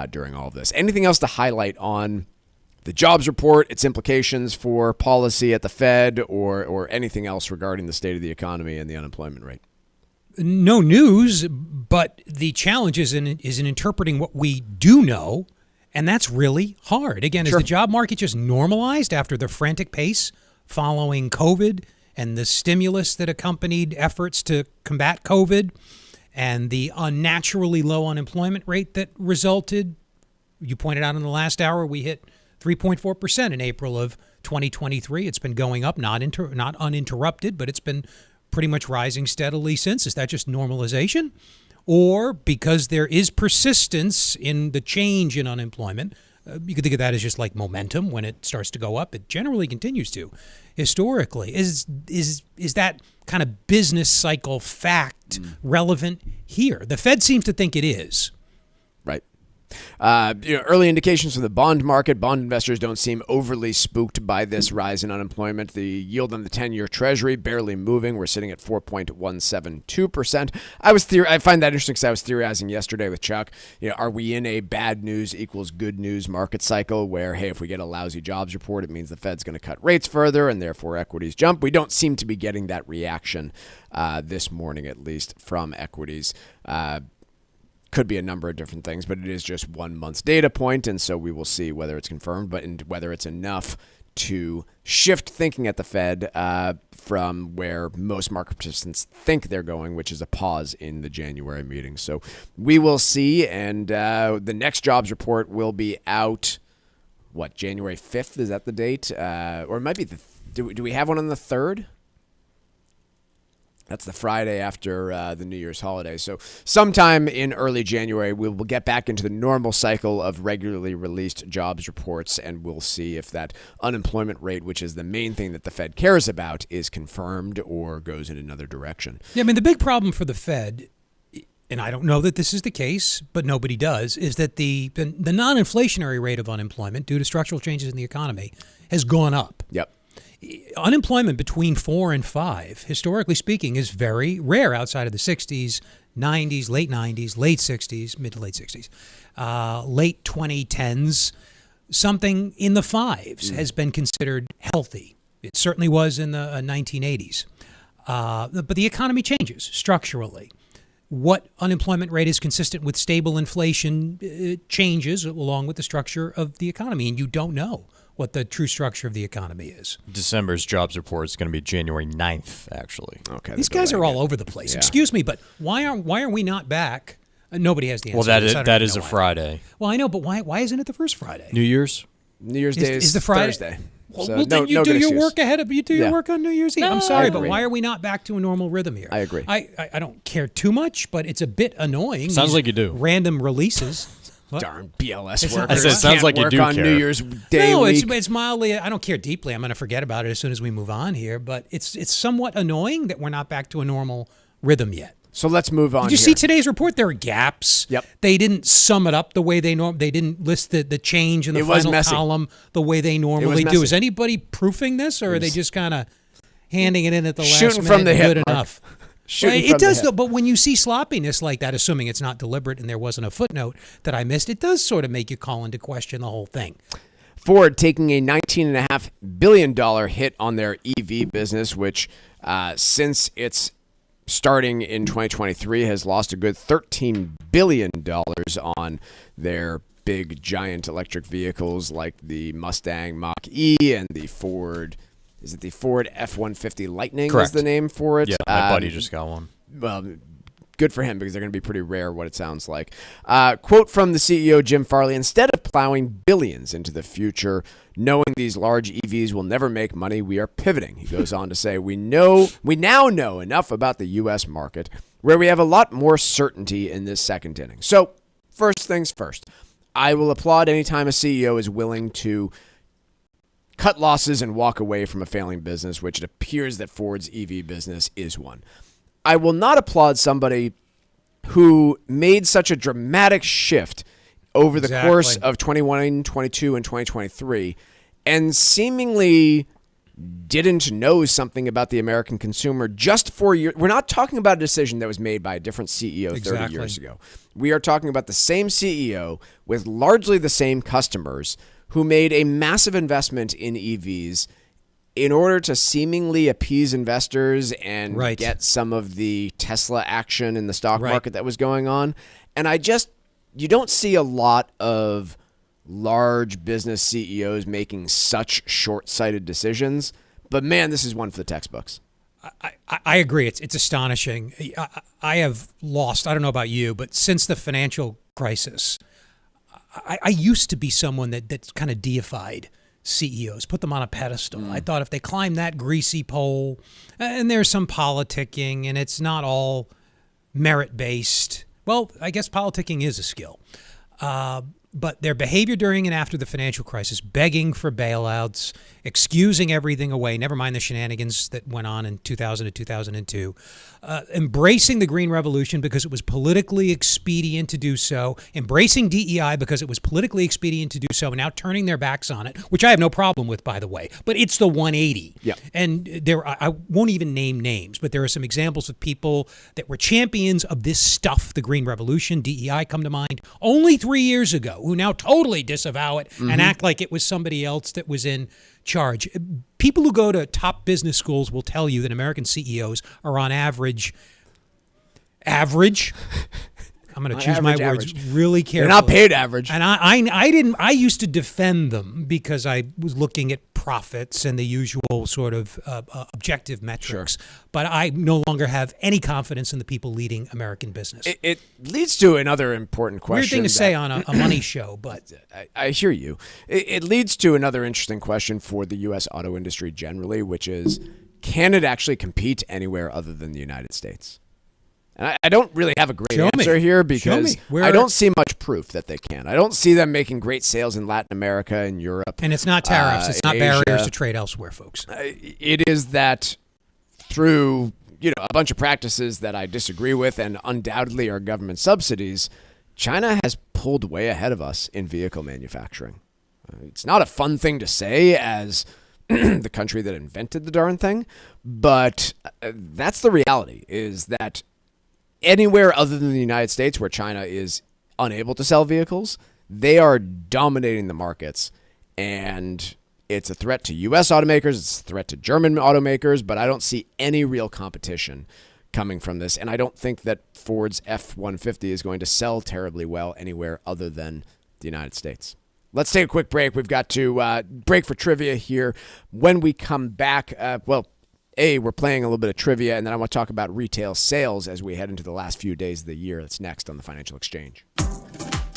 during all of this. Anything else to highlight on the jobs report, its implications for policy at the Fed, or anything else regarding the state of the economy and the unemployment rate? No news, but the challenge is in interpreting what we do know. And that's really hard. Again, is the job market just normalized after the frantic pace following COVID and the stimulus that accompanied efforts to combat COVID and the unnaturally low unemployment rate that resulted? You pointed out in the last hour, we hit 3.4% in April of 2023. It's been going up, not uninterrupted, but it's been pretty much rising steadily since. Is that just normalization? Or because there is persistence in the change in unemployment, you could think of that as just like momentum. When it starts to go up, it generally continues to. Historically, is that kind of business cycle fact relevant here? The Fed seems to think it is. Right. Early indications from the bond market. Bond investors don't seem overly spooked by this rise in unemployment. The yield on the 10-year Treasury barely moving. We're sitting at 4.172%. I find that interesting because I was theorizing yesterday with Chuck. Are we in a bad news equals good news market cycle where, hey, if we get a lousy jobs report, it means the Fed's going to cut rates further and therefore equities jump? We don't seem to be getting that reaction this morning, at least, from equities. Could be a number of different things, but it is just 1 month's data point, and so we will see whether it's confirmed, but whether it's enough to shift thinking at the Fed from where most market participants think they're going, which is a pause in the January meeting. So we will see, and the next jobs report will be out, January 5th? Is that the date? Or it might be do we have one on the 3rd? That's the Friday after the New Year's holiday. So sometime in early January, we'll get back into the normal cycle of regularly released jobs reports, and we'll see if that unemployment rate, which is the main thing that the Fed cares about, is confirmed or goes in another direction. Yeah, the big problem for the Fed, and I don't know that this is the case, but nobody does, is that the non-inflationary rate of unemployment due to structural changes in the economy has gone up. Yep. Unemployment between 4 and 5, historically speaking, is very rare outside of the 60s, 90s, late 90s, late 60s, mid to late 60s, late 2010s. Something in the 5s has been considered healthy. It certainly was in the 1980s. But the economy changes structurally. What unemployment rate is consistent with stable inflation changes along with the structure of the economy, and you don't know what the true structure of the economy is. December's jobs report is going to be January 9th, actually. Okay. These guys are all over the place. Yeah. Excuse me, but why are we not back? Nobody has the answer. Well, that is a Friday. Well, I know, but why isn't it the first Friday? New Year's? New Year's Day is the Friday, Thursday. Well, then you do your work ahead of you do your work on New Year's Eve. No, I'm sorry, I but agree. why are we not back to a normal rhythm here? I agree. I don't care too much, but it's a bit annoying. Sounds these like you do. Random releases. What? Darn BLS It's workers. not- I said, it sounds like you work do on care. New Year's Day No, week. it's mildly. I don't care deeply. I'm going to forget about it as soon as we move on here. But it's somewhat annoying that we're not back to a normal rhythm yet. So let's move on. Did you here. see today's report? There are gaps. Yep. They didn't sum it up the way they They didn't list the change in the It was final messy. column the way they normally do. messy. Is anybody proofing this, or are they just kind of handing it in at the last Shooting minute? from the hip, Good Mark. enough. Shooting Well, from it the does, hip. though. But when you see sloppiness like that, assuming it's not deliberate and there wasn't a footnote that I missed, it does sort of make you call into question the whole thing. Ford taking a $19.5 billion hit on their EV business, which since its starting in 2023 has lost a good $13 billion on their big giant electric vehicles like the Mustang Mach-E and the Ford, is it the Ford F-150 Lightning Correct. is the name for it? Yeah, my buddy just got one. Well, good for him because they're going to be pretty rare, what it sounds like. Quote from the CEO, Jim Farley, instead of plowing billions into the future, knowing these large EVs will never make money, we are pivoting. He goes on to say, we now know enough about the U.S. market where we have a lot more certainty in this second inning. So first things first, I will applaud any time a CEO is willing to cut losses and walk away from a failing business, which it appears that Ford's EV business is one. I will not applaud somebody who made such a dramatic shift over the course of 21, 22, and 2023 and seemingly didn't know something about the American consumer just 4 years. We're not talking about a decision that was made by a different CEO 30 years ago. We are talking about the same CEO with largely the same customers who made a massive investment in EVs in order to seemingly appease investors and get some of the Tesla action in the stock market that was going on. And you don't see a lot of large business CEOs making such short-sighted decisions. But man, this is one for the textbooks. I agree. It's astonishing. I have lost, I don't know about you, but since the financial crisis, I used to be someone that kind of deified CEOs, put them on a pedestal. I thought if they climb that greasy pole, and there's some politicking, and it's not all merit-based. Well, I guess politicking is a skill. But their behavior during and after the financial crisis, begging for bailouts, excusing everything away, never mind the shenanigans that went on in 2000 to 2002, embracing the Green Revolution because it was politically expedient to do so, embracing DEI because it was politically expedient to do so, and now turning their backs on it, which I have no problem with, by the way. But it's the 180. Yeah. And I won't even name names, but there are some examples of people that were champions of this stuff, the Green Revolution, DEI come to mind, only 3 years ago, who now totally disavow it and act like it was somebody else that was in charge. People who go to top business schools will tell you that American CEOs are on average. I'm going to choose my words really carefully. They're not paid average. And I used to defend them because I was looking at profits and the usual sort of objective metrics. But I no longer have any confidence in the people leading American business. It leads to another important question. Weird thing to say on a money show, but I hear you. It leads to another interesting question for the U.S. auto industry generally, which is, can it actually compete anywhere other than the United States? And I don't really have a great answer here because I don't see much proof that they can. I don't see them making great sales in Latin America and Europe. And it's not tariffs. It's not Asia. barriers to trade elsewhere, folks. It is that through a bunch of practices that I disagree with and undoubtedly are government subsidies, China has pulled way ahead of us in vehicle manufacturing. It's not a fun thing to say as the country that invented the darn thing, but that's the reality, is that anywhere other than the United States where China is unable to sell vehicles, they are dominating the markets. And it's a threat to U.S. automakers, it's a threat to German automakers, but I don't see any real competition coming from this. And I don't think that Ford's F-150 is going to sell terribly well anywhere other than the United States. Let's take a quick break. We've got to break for trivia here. When we come back, we're playing a little bit of trivia, and then I want to talk about retail sales as we head into the last few days of the year. That's next on the Financial Exchange.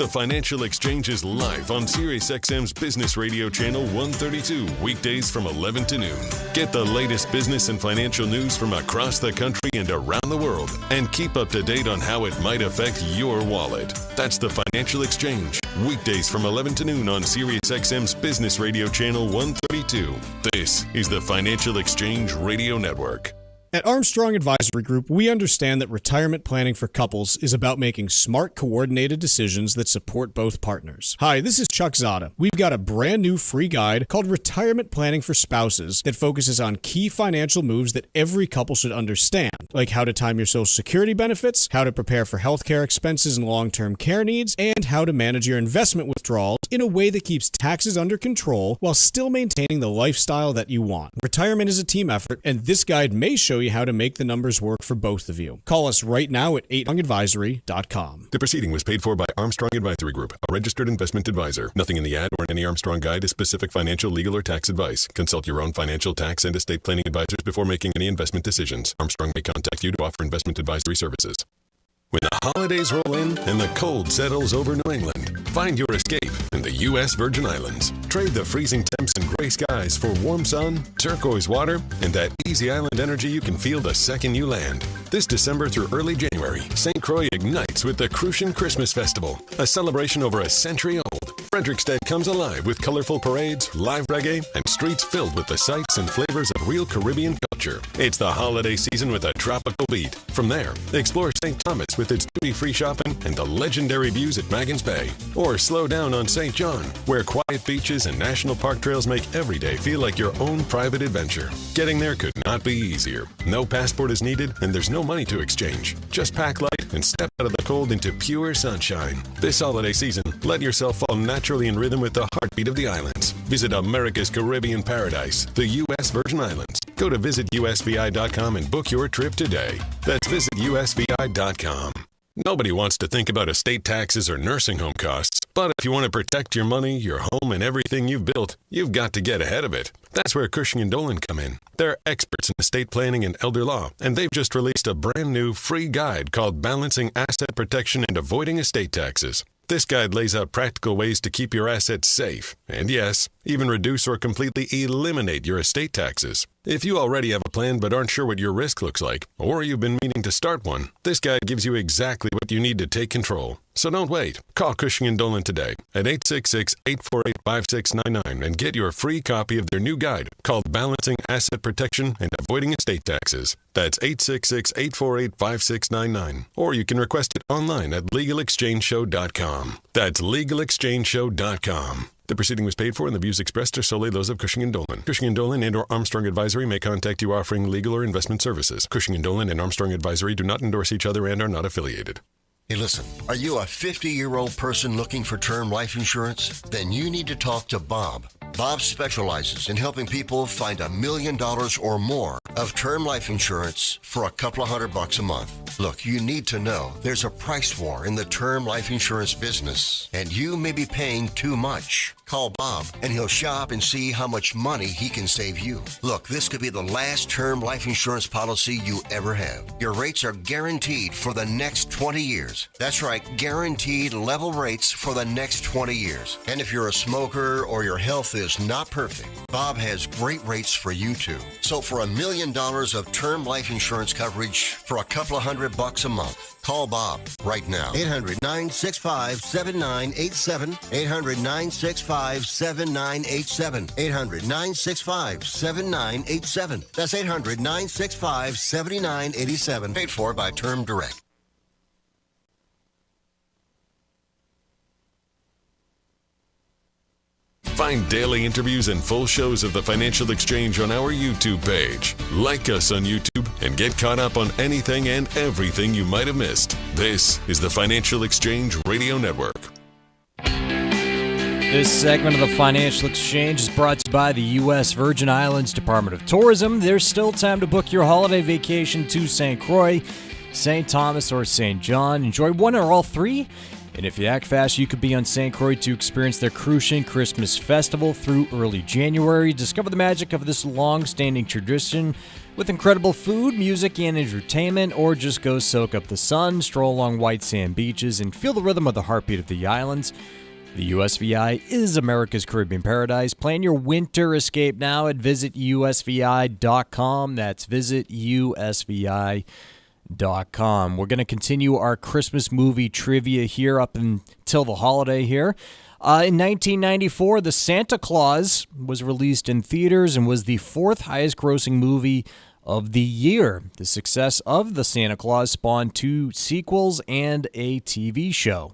The Financial Exchange is live on SiriusXM's Business Radio Channel 132, weekdays from 11 to noon. Get the latest business and financial news from across the country and around the world, and keep up to date on how it might affect your wallet. That's The Financial Exchange, weekdays from 11 to noon on SiriusXM's Business Radio Channel 132. This is the Financial Exchange Radio Network. At Armstrong Advisory Group, we understand that retirement planning for couples is about making smart, coordinated decisions that support both partners. Hi, this is Chuck Zada. We've got a brand new free guide called Retirement Planning for Spouses that focuses on key financial moves that every couple should understand, like how to time your Social Security benefits, how to prepare for healthcare expenses and long-term care needs, and how to manage your investment withdrawals in a way that keeps taxes under control while still maintaining the lifestyle that you want. Retirement is a team effort, and this guide may show you how to make the numbers work for both of you. Call us right now at armstrongadvisory.com. The proceeding was paid for by Armstrong Advisory Group, a registered investment advisor. Nothing in the ad or in any Armstrong guide is specific financial, legal, or tax advice. Consult your own financial, tax, and estate planning advisors before making any investment decisions. Armstrong may contact you to offer investment advisory services. When the holidays roll in and the cold settles over New England, find your escape in the U.S. Virgin Islands. Trade the freezing temps and gray skies for warm sun, turquoise water, and that easy island energy you can feel the second you land. This December through early January, St. Croix ignites with the Crucian Christmas Festival, a celebration over a century old. Frederickstead comes alive with colorful parades, live reggae, and streets filled with the sights and flavors of real Caribbean culture. It's the holiday season with a tropical beat. From there, explore St. Thomas with its duty-free shopping and the legendary views at Maggins Bay. Or slow down on St. John, where quiet beaches and national park trails make every day feel like your own private adventure. Getting there could not be easier. No passport is needed, and there's no money to exchange. Just pack light and step out of the cold into pure sunshine. This holiday season, let yourself fall naturally in rhythm with the heartbeat of the islands. Visit America's Caribbean paradise, the U.S. Virgin Islands. Go to visitusvi.com and book your trip today. That's visitusvi.com. Nobody wants to think about estate taxes or nursing home costs, but if you want to protect your money, your home, and everything you've built, you've got to get ahead of it. That's where Cushing & Dolan come in. They're experts in estate planning and elder law, and they've just released a brand new free guide called Balancing Asset Protection and Avoiding Estate Taxes. This guide lays out practical ways to keep your assets safe, and yes, even reduce or completely eliminate your estate taxes. If you already have a plan but aren't sure what your risk looks like, or you've been meaning to start one, this guide gives you exactly what you need to take control. So don't wait. Call Cushing & Dolan today at 866-848-5699 and get your free copy of their new guide called Balancing Asset Protection and Avoiding Estate Taxes. That's 866-848-5699. Or you can request it online at LegalExchangeShow.com. That's LegalExchangeShow.com. The proceeding was paid for, and the views expressed are solely those of Cushing & Dolan. Cushing & Dolan and/or Armstrong Advisory may contact you offering legal or investment services. Cushing & Dolan and Armstrong Advisory do not endorse each other and are not affiliated. Hey, listen, are you a 50-year-old person looking for term life insurance? Then you need to talk to Bob. Bob specializes in helping people find $1 million or more of term life insurance for a couple of $100 a month. Look, you need to know there's a price war in the term life insurance business, and you may be paying too much. Call Bob, and he'll shop and see how much money he can save you. Look, this could be the last term life insurance policy you ever have. Your rates are guaranteed for the next 20 years. That's right, guaranteed level rates for the next 20 years. And if you're a smoker or your health is not perfect, Bob has great rates for you too. So for $1 million of term life insurance coverage for a couple of $100 a month, call Bob right now. 800-965-7987. 800-965-7987. 800-965-7987. That's 800-965-7987. Paid for by Term Direct. Find daily interviews and full shows of the Financial Exchange on our YouTube page. Like us on YouTube and get caught up on anything and everything you might have missed. This is the Financial Exchange Radio Network. This segment of the Financial Exchange is brought to you by the U.S. Virgin Islands Department of Tourism. There's still time to book your holiday vacation to St. Croix, St. Thomas, or St. John. Enjoy one or all three. And if you act fast, you could be on St. Croix to experience their Crucian Christmas Festival through early January. Discover the magic of this long-standing tradition With incredible food, music, and entertainment, or just go soak up the sun, stroll along white sand beaches, and feel the rhythm of the heartbeat of the islands. The USVI is America's Caribbean paradise. Plan your winter escape now at visitusvi.com. That's visitusvi.com. We're going to continue our Christmas movie trivia here up until the holiday here. In 1994, The Santa Claus was released in theaters and was the fourth highest grossing movie of the year. The success of The Santa Claus spawned 2 sequels and a TV show.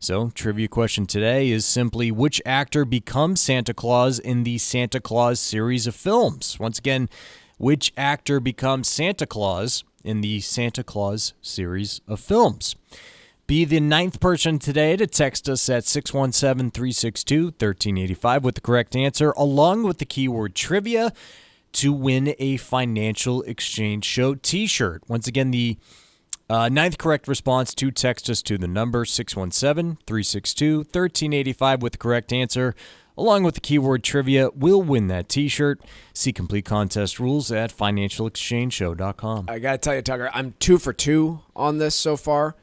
So, trivia question today is simply, which actor becomes Santa Claus in the Santa Claus series of films? Once again, which actor becomes Santa Claus in the Santa Claus series of films? Be the 9th person today to text us at 617-362-1385 with the correct answer, along with the keyword trivia, to win a Financial Exchange Show t-shirt. Once again, the 9th correct response to text us to the number 617-362-1385 with the correct answer, along with the keyword trivia, will win that t-shirt. See complete contest rules at financialexchangeshow.com. I got to tell you, Tucker, I'm 2 for 2 on this so far.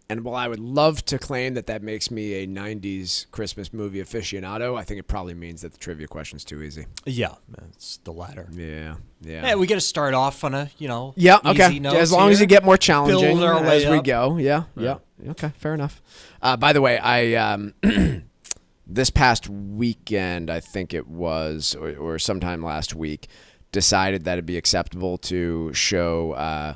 And while I would love to claim that makes me a 90s Christmas movie aficionado, I think it probably means that the trivia question's too easy. Yeah, it's the latter. Yeah. Yeah, we got to start off on a, Yeah, okay. easy note As long as you get more challenging build our way as we up. go. Yeah. Okay, fair enough. By the way, I this past weekend, I think it was, or sometime last week, decided that it'd be acceptable to show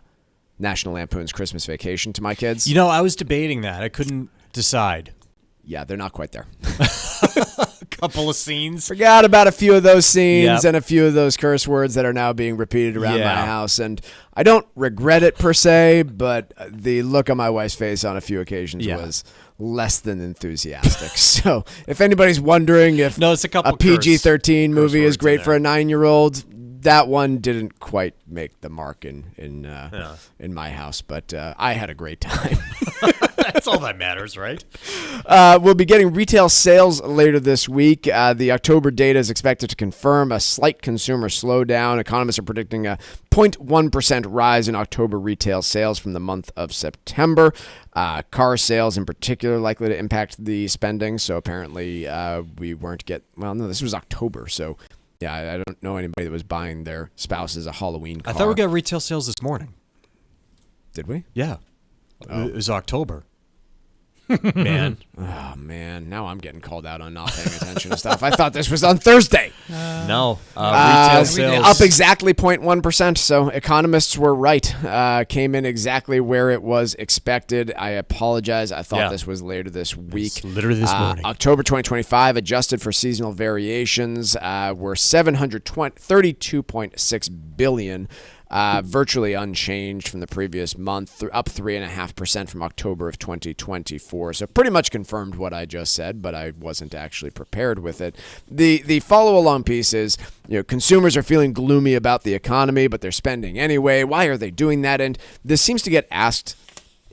National Lampoon's Christmas Vacation to my kids. I was debating that. I couldn't decide. Yeah, they're not quite there. A couple of scenes. Forgot about a few of those scenes Yep. and a few of those curse words that are now being repeated around my house. And I don't regret it per se, but the look on my wife's face on a few occasions was less than enthusiastic. So if anybody's wondering if it's a couple PG-13 movie is words great in for a 9-year-old, that one didn't quite make the mark in my house, but I had a great time. That's all that matters, right? We'll be getting retail sales later this week. The October data is expected to confirm a slight consumer slowdown. Economists are predicting a 0.1% rise in October retail sales from the month of September. Car sales in particular likely to impact the spending. So apparently we weren't this was October. So yeah, I don't know anybody that was buying their spouses a Halloween car. I thought we got retail sales this morning. Did we? Yeah. Oh. It was October. Man. Oh, man. Now I'm getting called out on not paying attention to stuff. I thought this was on Thursday. No. Retail sales. Up exactly 0.1%. So economists were right. Came in exactly where it was expected. I apologize. I thought this was later this week. It's literally this morning. October 2025, adjusted for seasonal variations, were $732.6 billion. Virtually unchanged from the previous month, up 3.5% from October of 2024. So pretty much confirmed what I just said, but I wasn't actually prepared with it. The follow-along piece is, consumers are feeling gloomy about the economy, but they're spending anyway. Why are they doing that? And this seems to get asked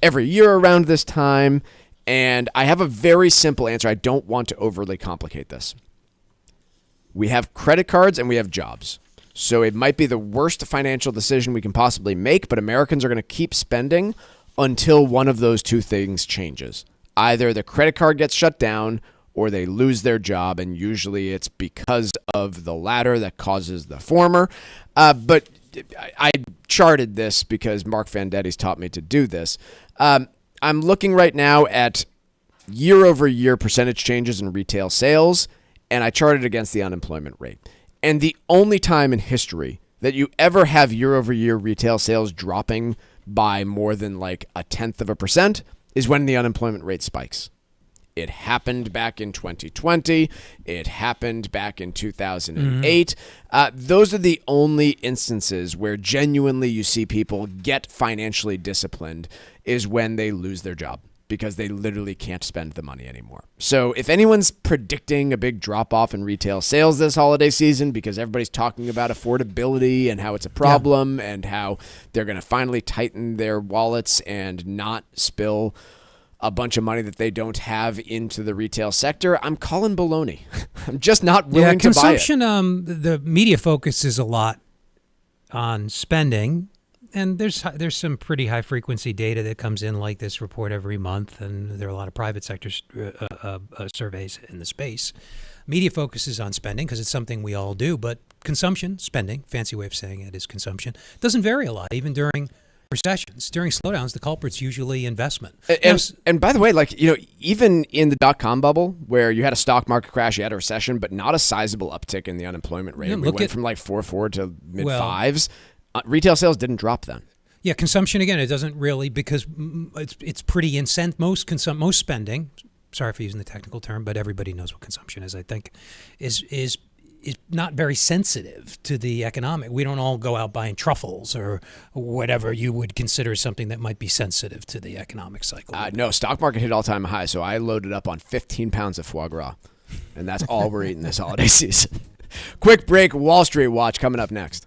every year around this time, and I have a very simple answer. I don't want to overly complicate this. We have credit cards and we have jobs. So it might be the worst financial decision we can possibly make, but Americans are going to keep spending until one of those two things changes. Either the credit card gets shut down or they lose their job, and usually it's because of the latter that causes the former. But I charted this because Marc Fandetti's taught me to do this. I'm looking right now at year-over-year percentage changes in retail sales, and I charted against the unemployment rate. And the only time in history that you ever have year-over-year retail sales dropping by more than 0.1% is when the unemployment rate spikes. It happened back in 2020. It happened back in 2008. Those are the only instances where genuinely you see people get financially disciplined is when they lose their job, because they literally can't spend the money anymore. So if anyone's predicting a big drop-off in retail sales this holiday season because everybody's talking about affordability and how it's a problem and how they're going to finally tighten their wallets and not spill a bunch of money that they don't have into the retail sector, I'm calling baloney. I'm just not willing to buy it. Consumption, the media focuses a lot on spending. And there's some pretty high frequency data that comes in like this report every month, and there are a lot of private sector surveys in the space. Media focuses on spending because it's something we all do, but consumption, spending, fancy way of saying it is consumption, doesn't vary a lot, even during recessions. During slowdowns, the culprit's usually investment. And by the way, even in the dot-com bubble, where you had a stock market crash, you had a recession, but not a sizable uptick in the unemployment rate. We went from 4.4 to mid-5s. Retail sales didn't drop then. Yeah, consumption, again, it doesn't really, because it's pretty incent. Most spending, sorry for using the technical term, but everybody knows what consumption is, I think, is not very sensitive to the economic. We don't all go out buying truffles or whatever you would consider something that might be sensitive to the economic cycle. No, stock market hit all-time high, so I loaded up on 15 pounds of foie gras, and that's all we're eating this holiday season. Quick break, Wall Street Watch coming up next.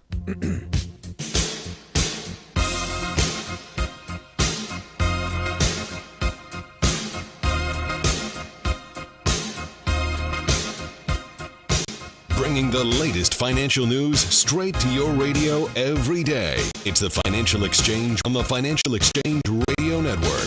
Bringing the latest financial news straight to your radio every day. It's the Financial Exchange on the Financial Exchange Radio Network.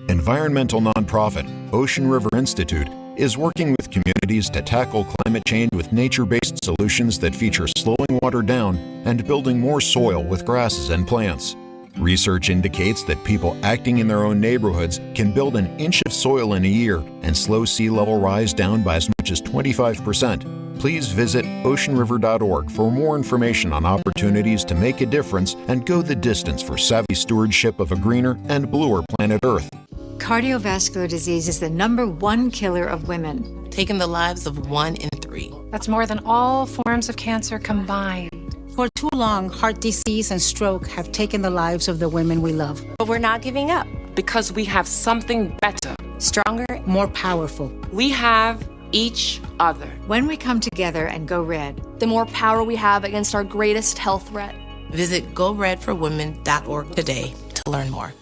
Environmental nonprofit Ocean River Institute is working with communities to tackle climate change with nature-based solutions that feature slowing water down and building more soil with grasses and plants. Research indicates that people acting in their own neighborhoods can build an inch of soil in a year and slow sea level rise down by as much as 25%. Please visit oceanriver.org for more information on opportunities to make a difference and go the distance for savvy stewardship of a greener and bluer planet Earth. Cardiovascular disease is the #1 killer of women, taking the lives of 1 in 3. That's more than all forms of cancer combined. For too long, heart disease and stroke have taken the lives of the women we love. But we're not giving up because we have something better, stronger, more powerful. We have each other. When we come together and go red, the more power we have against our greatest health threat. Visit GoRedForWomen.org today to learn more.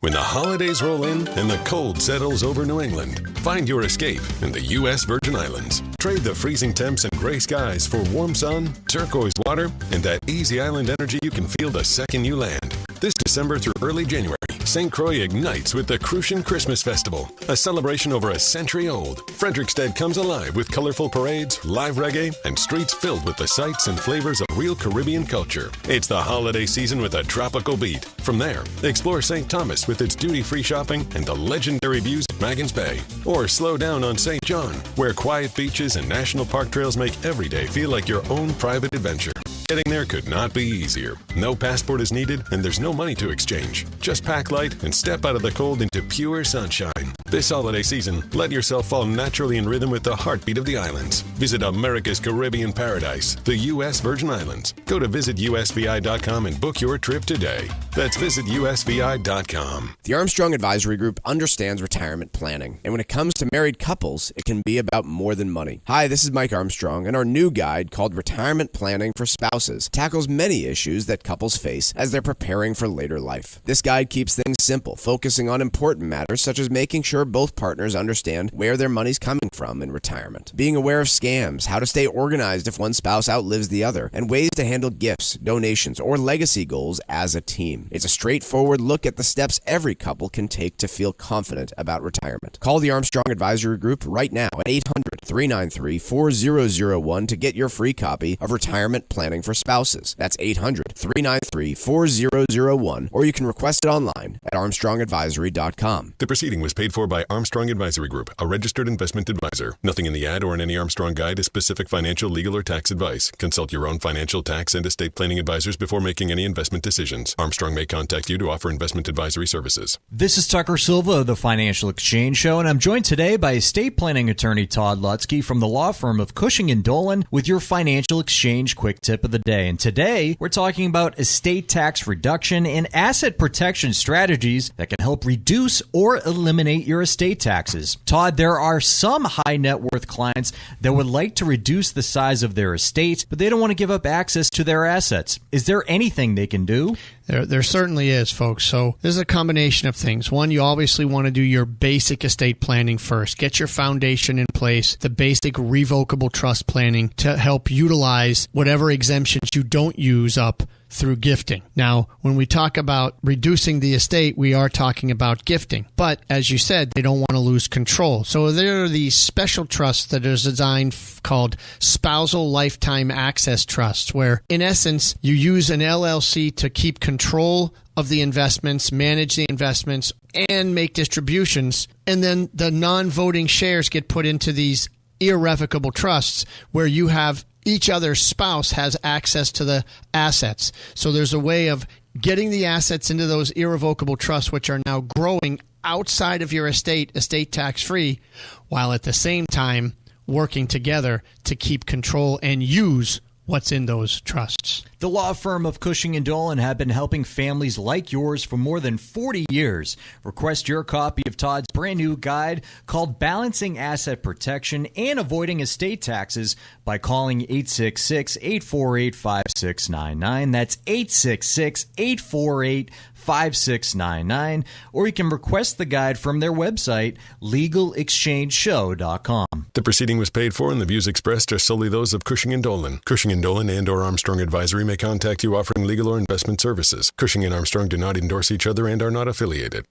When the holidays roll in and the cold settles over New England, find your escape in the U.S. Virgin Islands. Trade the freezing temps and gray skies for warm sun, turquoise water, and that easy island energy you can feel the second you land. This December through early January, St. Croix ignites with the Crucian Christmas Festival, a celebration over a century old. Frederickstead comes alive with colorful parades, live reggae, and streets filled with the sights and flavors of real Caribbean culture. It's the holiday season with a tropical beat. From there, explore St. Thomas with its duty-free shopping and the legendary views at Maggins Bay. Or slow down on St. John, where quiet beaches and national park trails make every day feel like your own private adventure. Getting there could not be easier. No passport is needed, and there's no money to exchange. Just pack light and step out of the cold into pure sunshine. This holiday season, let yourself fall naturally in rhythm with the heartbeat of the islands. Visit America's Caribbean paradise, the U.S. Virgin Islands. Go to visitusvi.com and book your trip today. That's visitusvi.com. The Armstrong Advisory Group understands retirement planning, and when it comes to married couples, it can be about more than money. Hi, this is Mike Armstrong, and our new guide called Retirement Planning for Spouses tackles many issues that couples face as they're preparing for later life. This guide keeps things simple, focusing on important matters such as making sure both partners understand where their money's coming from in retirement, being aware of scams, how to stay organized if one spouse outlives the other, and ways to handle gifts, donations, or legacy goals as a team. It's a straightforward look at the steps every couple can take to feel confident about retirement. Call the Armstrong Advisory Group right now at 800-393-4001 to get your free copy of Retirement Planning for Spouses. That's 800-393-4001, or you can request it online at armstrongadvisory.com. The proceeding was paid for by Armstrong Advisory Group, a registered investment advisor. Nothing in the ad or in any Armstrong guide is specific financial, legal, or tax advice. Consult your own financial, tax, and estate planning advisors before making any investment decisions. Armstrong may contact you to offer investment advisory services. This is Tucker Silva of the Financial Exchange Show, and I'm joined today by estate planning attorney Todd Lutzke from the law firm of Cushing & Dolan with your Financial Exchange quick tip of the day. And today, we're talking about estate tax reduction and asset protection strategies that can help reduce or eliminate your estate taxes. Todd, there are some high net worth clients that would like to reduce the size of their estate, but they don't want to give up access to their assets. Is there anything they can do? There certainly is, folks. So this is a combination of things. One, you obviously want to do your basic estate planning first. Get your foundation in place, the basic revocable trust planning to help utilize whatever exemptions you don't use up through gifting. Now, when we talk about reducing the estate, we are talking about gifting. But as you said, they don't want to lose control. So there are these special trusts that are designed called spousal lifetime access trusts, where in essence, you use an LLC to keep control of the investments, manage the investments, and make distributions. And then the non-voting shares get put into these irrevocable trusts where you have each other's spouse has access to the assets. So there's a way of getting the assets into those irrevocable trusts, which are now growing outside of your estate tax-free, while at the same time working together to keep control and use what's in those trusts. The law firm of Cushing & Dolan have been helping families like yours for more than 40 years. Request your copy of Todd's brand new guide called Balancing Asset Protection and Avoiding Estate Taxes by calling 866-848-5699. That's 866-848-5699. Or you can request the guide from their website, legalexchangeshow.com. The proceeding was paid for and the views expressed are solely those of Cushing & Dolan. Cushing & Dolan and or Armstrong Advisory may contact you offering legal or investment services. Cushing and Armstrong do not endorse each other and are not affiliated.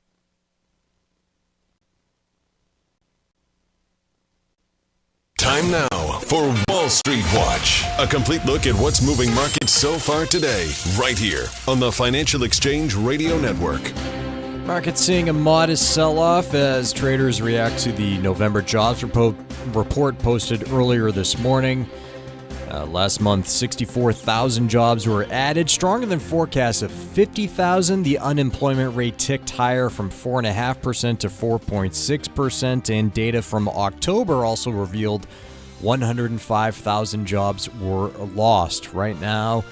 Time now for Wall Street Watch. A complete look at what's moving markets so far today, right here on the Financial Exchange Radio Network. Markets seeing a modest sell-off as traders react to the November jobs report posted earlier this morning. Last month, 64,000 jobs were added, stronger than forecasts of 50,000. The unemployment rate ticked higher from 4.5% to 4.6%, and data from October also revealed 105,000 jobs were lost. Right now,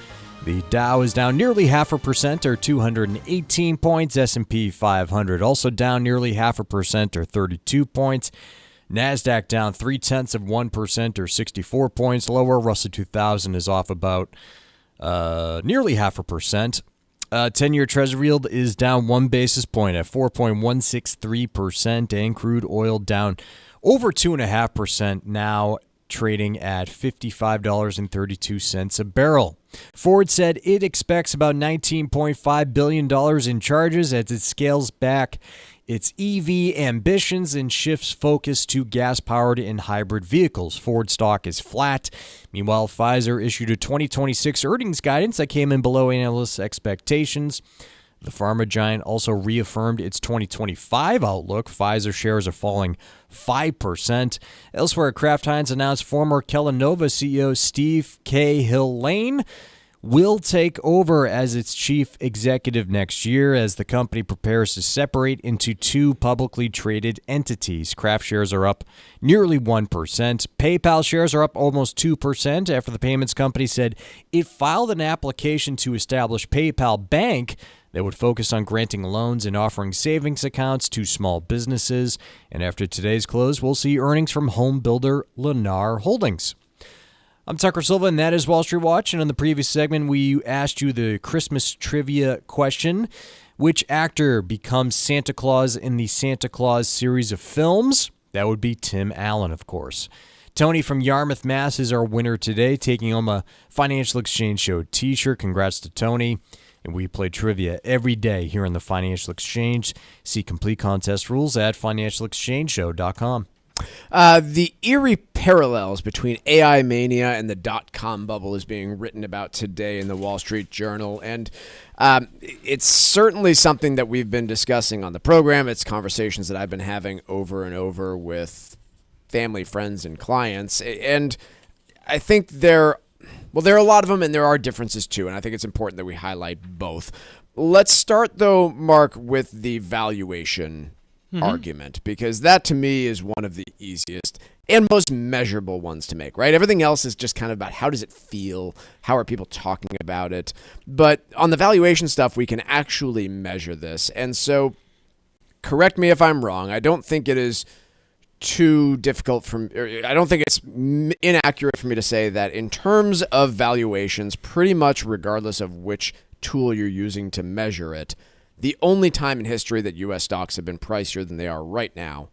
the Dow is down nearly 0.5% or 218 points. S&P 500 also down nearly 0.5% or 32 points. Nasdaq down 0.3% or 64 points lower. Russell 2000 is off about nearly 0.5%. 10-year Treasury yield is down 1 basis point at 4.163%, and crude oil down over 2.5%, now trading at $55.32 a barrel. Ford said it expects about $19.5 billion in charges as it scales back its EV ambitions and shifts focus to gas-powered and hybrid vehicles. Ford stock is flat. Meanwhile, Pfizer issued a 2026 earnings guidance that came in below analysts' expectations. The pharma giant also reaffirmed its 2025 outlook. Pfizer shares are falling 5%. Elsewhere, Kraft Heinz announced former Kellanova CEO Steve Cahill Lane will take over as its chief executive next year as the company prepares to separate into two publicly traded entities. Kraft shares are up nearly 1%. PayPal shares are up almost 2% after the payments company said it filed an application to establish PayPal Bank that would focus on granting loans and offering savings accounts to small businesses. And after today's close, we'll see earnings from home builder Lennar Holdings. I'm Tucker Silva, and that is Wall Street Watch. And in the previous segment, we asked you the Christmas trivia question. Which actor becomes Santa Claus in the Santa Claus series of films? That would be Tim Allen, of course. Tony from Yarmouth, Mass. is our winner today, taking home a Financial Exchange Show t-shirt. Congrats to Tony. And we play trivia every day here on the Financial Exchange. See complete contest rules at financialexchangeshow.com. The eerie parallels between AI mania and the dot-com bubble is being written about today in the Wall Street Journal, and it's certainly something that we've been discussing on the program. It's conversations that I've been having over and over with family, friends, and clients, and I think there are a lot of them, and there are differences too, and I think it's important that we highlight both. Let's start, though, Mark, with the valuation argument, because that to me is one of the easiest and most measurable ones to make, right? Everything else is just kind of about how does it feel, how are people talking about it, but on the valuation stuff we can actually measure this. And so correct me if I'm wrong, I don't think it is too difficult I don't think it's inaccurate for me to say that in terms of valuations, pretty much regardless of which tool you're using to measure it, the only time in history that U.S. stocks have been pricier than they are right now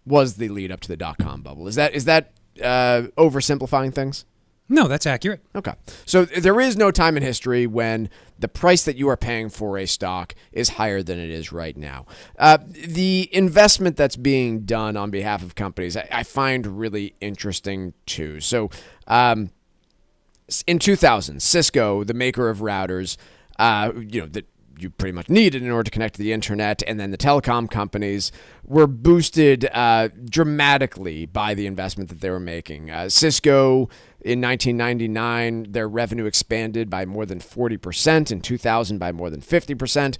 was the lead up to the dot-com bubble. Is that oversimplifying things? No, that's accurate. Okay. So there is no time in history when the price that you are paying for a stock is higher than it is right now. The investment that's being done on behalf of companies, I find really interesting too. So in 2000, Cisco, the maker of routers, that you pretty much needed in order to connect to the internet, and then the telecom companies were boosted dramatically by the investment that they were making. Cisco, in 1999, their revenue expanded by more than 40%. In 2000, by more than 50%.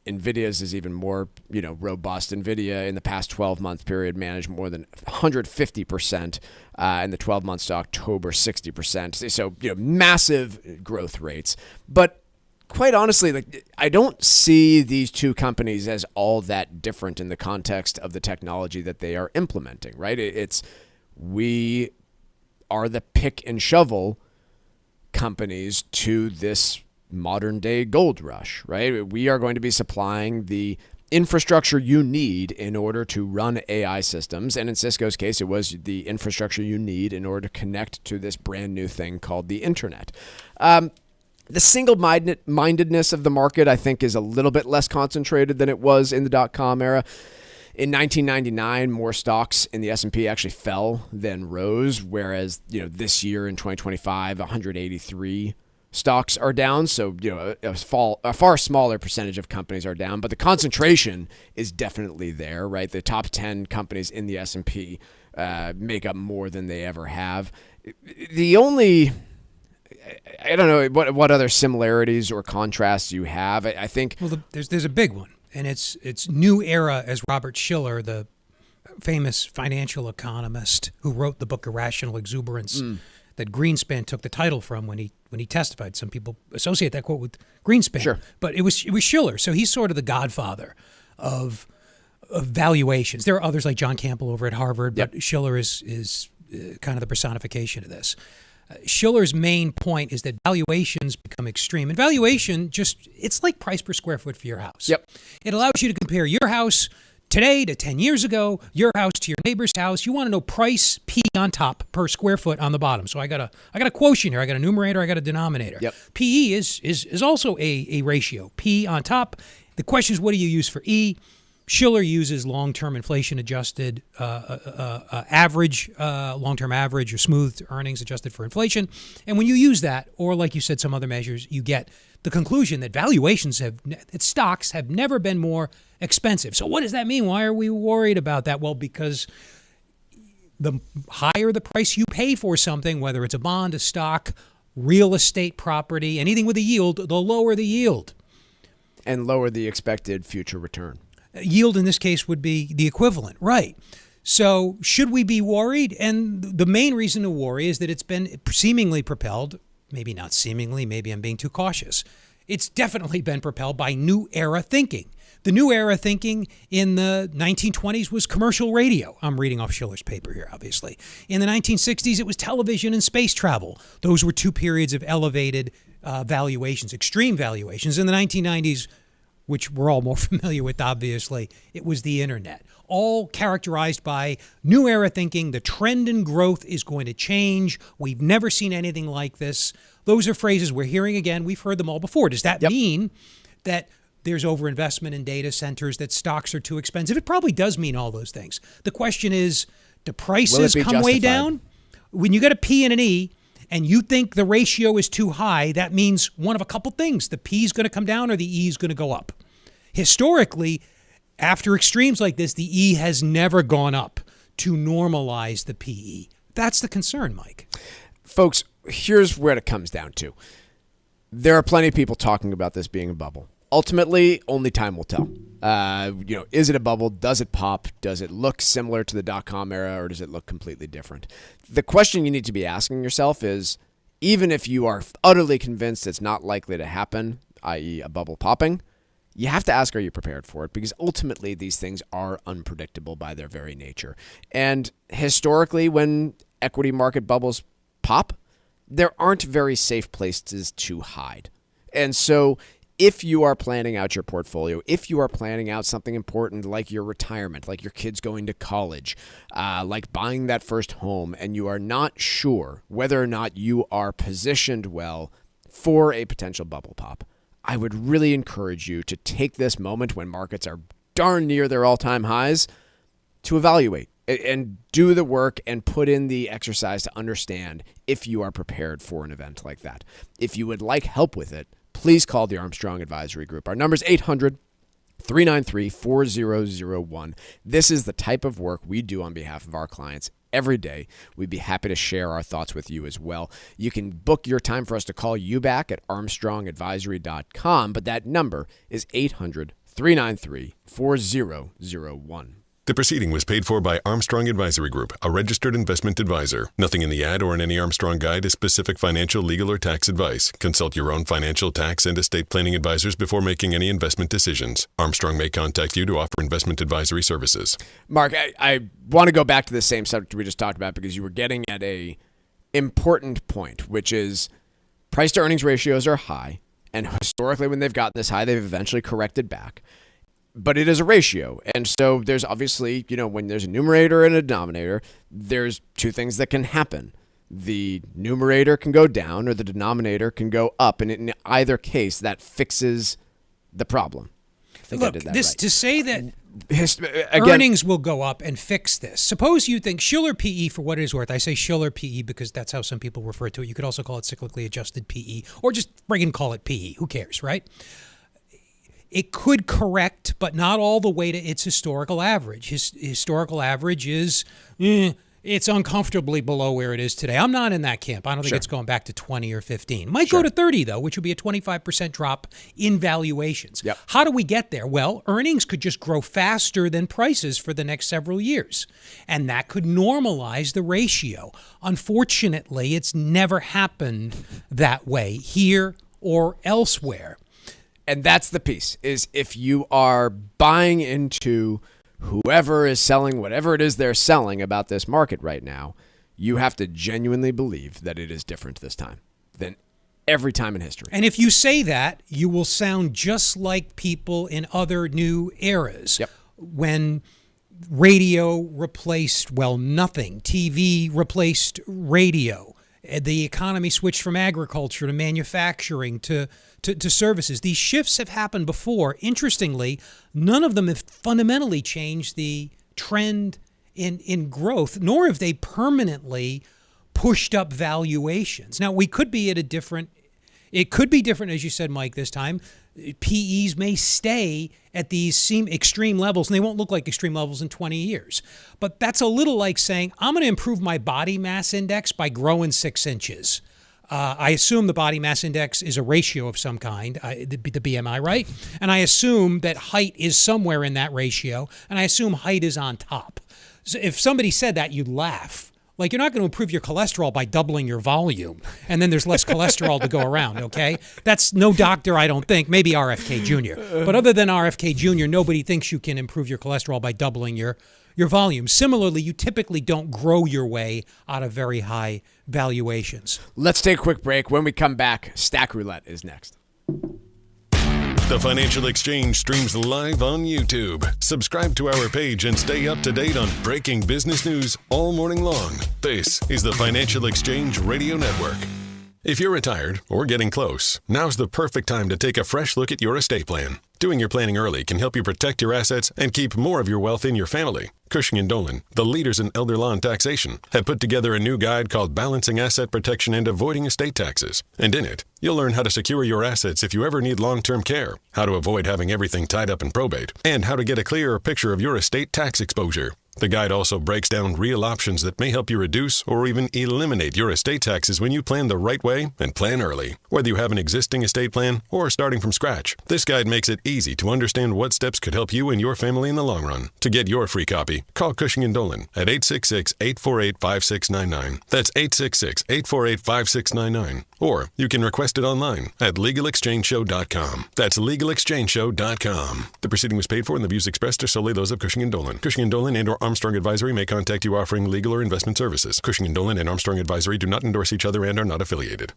NVIDIA's is even more, robust. NVIDIA in the past 12-month period managed more than 150%. In the 12 months to October, 60%. So, massive growth rates. But quite honestly, I don't see these two companies as all that different in the context of the technology that they are implementing, right? We are the pick and shovel companies to this modern day gold rush, right? We are going to be supplying the infrastructure you need in order to run AI systems. And in Cisco's case, it was the infrastructure you need in order to connect to this brand new thing called the internet. The single-mindedness of the market, I think, is a little bit less concentrated than it was in the dot-com era. In 1999, more stocks in the S&P actually fell than rose, whereas this year in 2025, 183 stocks are down. So a far smaller percentage of companies are down, but the concentration is definitely there, right? The top 10 companies in the S&P make up more than they ever have. The only, I don't know what other similarities or contrasts you have. I think there's a big one. And it's new era, as Robert Shiller, the famous financial economist who wrote the book Irrational Exuberance, that Greenspan took the title from when he testified. Some people associate that quote with Greenspan, sure, but it was Shiller. So he's sort of the godfather of valuations. There are others like John Campbell over at Harvard, but Shiller is kind of the personification of this. Shiller's main point is that valuations become extreme. And valuation it's like price per square foot for your house. Yep. It allows you to compare your house today to 10 years ago, your house to your neighbor's house. You want to know price P on top per square foot on the bottom. So I got a quotient here. I got a numerator, I got a denominator. Yep. PE is also a ratio. P on top. The question is, what do you use for E? Shiller uses long-term inflation-adjusted average, long-term average or smoothed earnings adjusted for inflation. And when you use that, or like you said, some other measures, you get the conclusion that that stocks have never been more expensive. So what does that mean? Why are we worried about that? Well, because the higher the price you pay for something, whether it's a bond, a stock, real estate property, anything with a yield, the lower the yield. And lower the expected future return. Yield in this case would be the equivalent, right? So should we be worried? And the main reason to worry is that it's been seemingly propelled, maybe not seemingly, maybe I'm being too cautious. It's definitely been propelled by new era thinking. The new era thinking in the 1920s was commercial radio. I'm reading off Shiller's paper here, obviously. In the 1960s, it was television and space travel. Those were two periods of elevated valuations, extreme valuations. In the 1990s, which we're all more familiar with, obviously, it was the internet. All characterized by new era thinking. The trend in growth is going to change. We've never seen anything like this. Those are phrases we're hearing again. We've heard them all before. Does that mean that there's overinvestment in data centers, that stocks are too expensive? It probably does mean all those things. The question is, do prices come way down? When you get a P and an E, and you think the ratio is too high, that means one of a couple things. The P is going to come down or the E is going to go up. Historically, after extremes like this, the E has never gone up to normalize the PE. That's the concern, Mike. Folks, here's where it comes down to. There are plenty of people talking about this being a bubble. Ultimately, only time will tell. Is it a bubble? Does it pop? Does it look similar to the dot-com era, or does it look completely different? The question you need to be asking yourself is, even if you are utterly convinced it's not likely to happen, i.e. a bubble popping, you have to ask, are you prepared for it? Because ultimately, these things are unpredictable by their very nature. And historically, when equity market bubbles pop, there aren't very safe places to hide. And so if you are planning out your portfolio, if you are planning out something important like your retirement, like your kids going to college, like buying that first home, and you are not sure whether or not you are positioned well for a potential bubble pop, I would really encourage you to take this moment when markets are darn near their all-time highs to evaluate and do the work and put in the exercise to understand if you are prepared for an event like that. If you would like help with it, please call the Armstrong Advisory Group. Our number is 800-393-4001. This is the type of work we do on behalf of our clients every day. We'd be happy to share our thoughts with you as well. You can book your time for us to call you back at armstrongadvisory.com, but that number is 800-393-4001. The proceeding was paid for by Armstrong Advisory Group, a registered investment advisor. Nothing in the ad or in any Armstrong guide is specific financial, legal, or tax advice. Consult your own financial, tax, and estate planning advisors before making any investment decisions. Armstrong may contact you to offer investment advisory services. Mark, I want to go back to the same subject we just talked about because you were getting at a important point, which is price to earnings ratios are high, and historically when they've gotten this high, they've eventually corrected back. But it is a ratio. And so there's obviously, when there's a numerator and a denominator, there's two things that can happen. The numerator can go down or the denominator can go up. And in either case, that fixes the problem. I think I did that right. To say that earnings will go up and fix this. Suppose you think Shiller PE, for what it is worth. I say Shiller PE because that's how some people refer to it. You could also call it cyclically adjusted PE or just friggin' call it PE. Who cares, right? It could correct, but not all the way to its historical average. Historical average is, it's uncomfortably below where it is today. I'm not in that camp. I don't think it's going back to 20 or 15. Might go to 30, though, which would be a 25% drop in valuations. Yep. How do we get there? Well, earnings could just grow faster than prices for the next several years, and that could normalize the ratio. Unfortunately, it's never happened that way here or elsewhere. And that's the piece, is if you are buying into whoever is selling whatever it is they're selling about this market right now, you have to genuinely believe that it is different this time than every time in history. And if you say that, you will sound just like people in other new eras. Yep. When radio replaced, nothing. TV replaced radio. The economy switched from agriculture to manufacturing to services. These shifts have happened before. Interestingly, none of them have fundamentally changed the trend in growth, nor have they permanently pushed up valuations. Now, we could be at it could be different, as you said, Mike, this time. PEs may stay at these extreme levels, and they won't look like extreme levels in 20 years. But that's a little like saying, I'm going to improve my body mass index by growing 6 inches. I assume the body mass index is a ratio of some kind, the BMI, right? And I assume that height is somewhere in that ratio, and I assume height is on top. So if somebody said that, you'd laugh. Like, you're not going to improve your cholesterol by doubling your volume, and then there's less cholesterol to go around, okay? That's no doctor, I don't think. Maybe RFK Jr. But other than RFK Jr., nobody thinks you can improve your cholesterol by doubling your volume. Similarly, you typically don't grow your way out of very high valuations. Let's take a quick break. When we come back, Stack Roulette is next. The Financial Exchange streams live on YouTube. Subscribe to our page and stay up to date on breaking business news all morning long. This is the Financial Exchange Radio Network. If you're retired or getting close, now's the perfect time to take a fresh look at your estate plan. Doing your planning early can help you protect your assets and keep more of your wealth in your family. Cushing & Dolan, the leaders in elder law and taxation, have put together a new guide called Balancing Asset Protection and Avoiding Estate Taxes. And in it, you'll learn how to secure your assets if you ever need long-term care, how to avoid having everything tied up in probate, and how to get a clearer picture of your estate tax exposure. The guide also breaks down real options that may help you reduce or even eliminate your estate taxes when you plan the right way and plan early. Whether you have an existing estate plan or starting from scratch, this guide makes it easy to understand what steps could help you and your family in the long run. To get your free copy, call Cushing & Dolan at 866-848-5699. That's 866-848-5699. Or you can request it online at LegalExchangeShow.com. That's LegalExchangeShow.com. The proceeding was paid for and the views expressed are solely those of Cushing & Dolan. Cushing & Dolan and or Armstrong Advisory may contact you offering legal or investment services. Cushing & Dolan and Armstrong Advisory do not endorse each other and are not affiliated.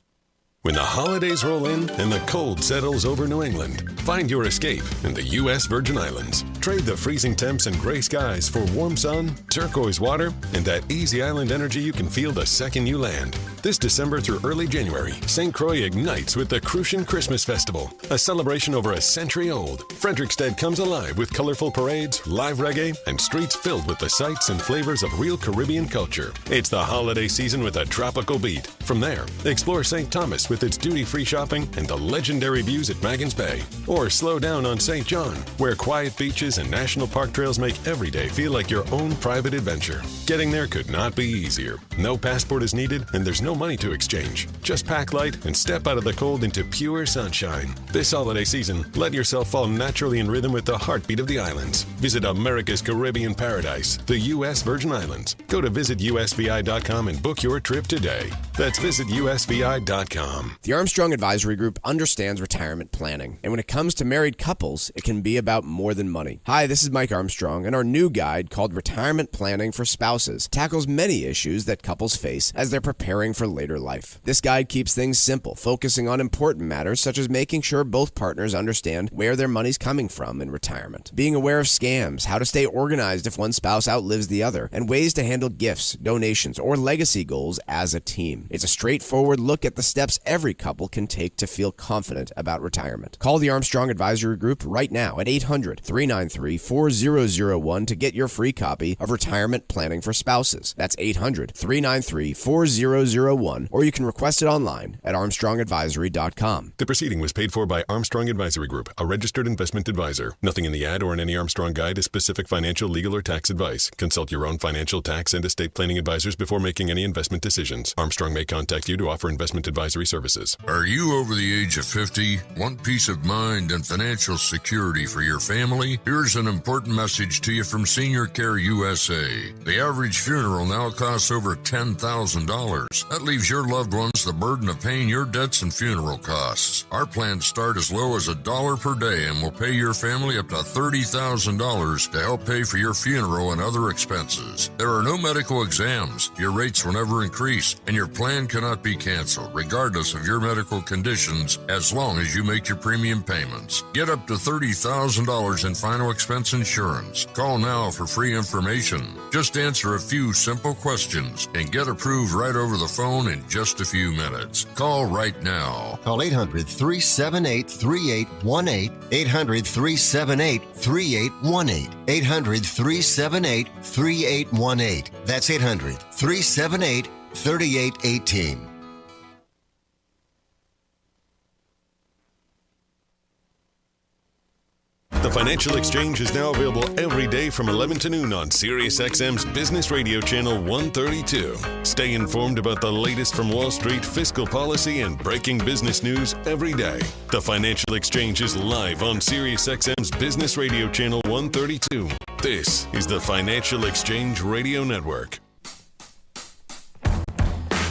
When the holidays roll in and the cold settles over New England, find your escape in the U.S. Virgin Islands. Trade the freezing temps and gray skies for warm sun, turquoise water, and that easy island energy you can feel the second you land. This December through early January, St. Croix ignites with the Crucian Christmas Festival, a celebration over a century old. Frederickstead comes alive with colorful parades, live reggae, and streets filled with the sights and flavors of real Caribbean culture. It's the holiday season with a tropical beat. From there, explore St. Thomas with its duty-free shopping and the legendary views at Maggins Bay. Or slow down on St. John, where quiet beaches and national park trails make every day feel like your own private adventure. Getting there could not be easier. No passport is needed, and there's no money to exchange. Just pack light and step out of the cold into pure sunshine. This holiday season, let yourself fall naturally in rhythm with the heartbeat of the islands. Visit America's Caribbean paradise, the U.S. Virgin Islands. Go to visitusvi.com and book your trip today. That's visitusvi.com. The Armstrong Advisory Group understands retirement planning. And when it comes to married couples, it can be about more than money. Hi, this is Mike Armstrong, and our new guide called Retirement Planning for Spouses tackles many issues that couples face as they're preparing for later life. This guide keeps things simple, focusing on important matters such as making sure both partners understand where their money's coming from in retirement, being aware of scams, how to stay organized if one spouse outlives the other, and ways to handle gifts, donations, or legacy goals as a team. It's a straightforward look at the steps every couple can take to feel confident about retirement. Call the Armstrong Advisory Group right now at 800-393-4001 to get your free copy of Retirement Planning for Spouses. That's 800-393-4001, or you can request it online at armstrongadvisory.com. The proceeding was paid for by Armstrong Advisory Group, a registered investment advisor. Nothing in the ad or in any Armstrong guide is specific financial, legal, or tax advice. Consult your own financial, tax, and estate planning advisors before making any investment decisions. Armstrong may contact you to offer investment advisory services. Are you over the age of 50? Want peace of mind and financial security for your family? Here's an important message to you from Senior Care USA. The average funeral now costs over $10,000. That leaves your loved ones the burden of paying your debts and funeral costs. Our plans start as low as $1 per day and will pay your family up to $30,000 to help pay for your funeral and other expenses. There are no medical exams, your rates will never increase, and your plan cannot be canceled, regardless of your medical conditions, as long as you make your premium payments. Get up to $30,000 in final expense insurance. Call now for free information. Just answer a few simple questions and get approved right over the phone in just a few minutes. Call right now. Call 800-378-3818. 800-378-3818. 800-378-3818. That's 800-378-3818. The Financial Exchange is now available every day from 11 to noon on SiriusXM's Business Radio Channel 132. Stay informed about the latest from Wall Street, fiscal policy, and breaking business news every day. The Financial Exchange is live on SiriusXM's Business Radio Channel 132. This is the Financial Exchange Radio Network.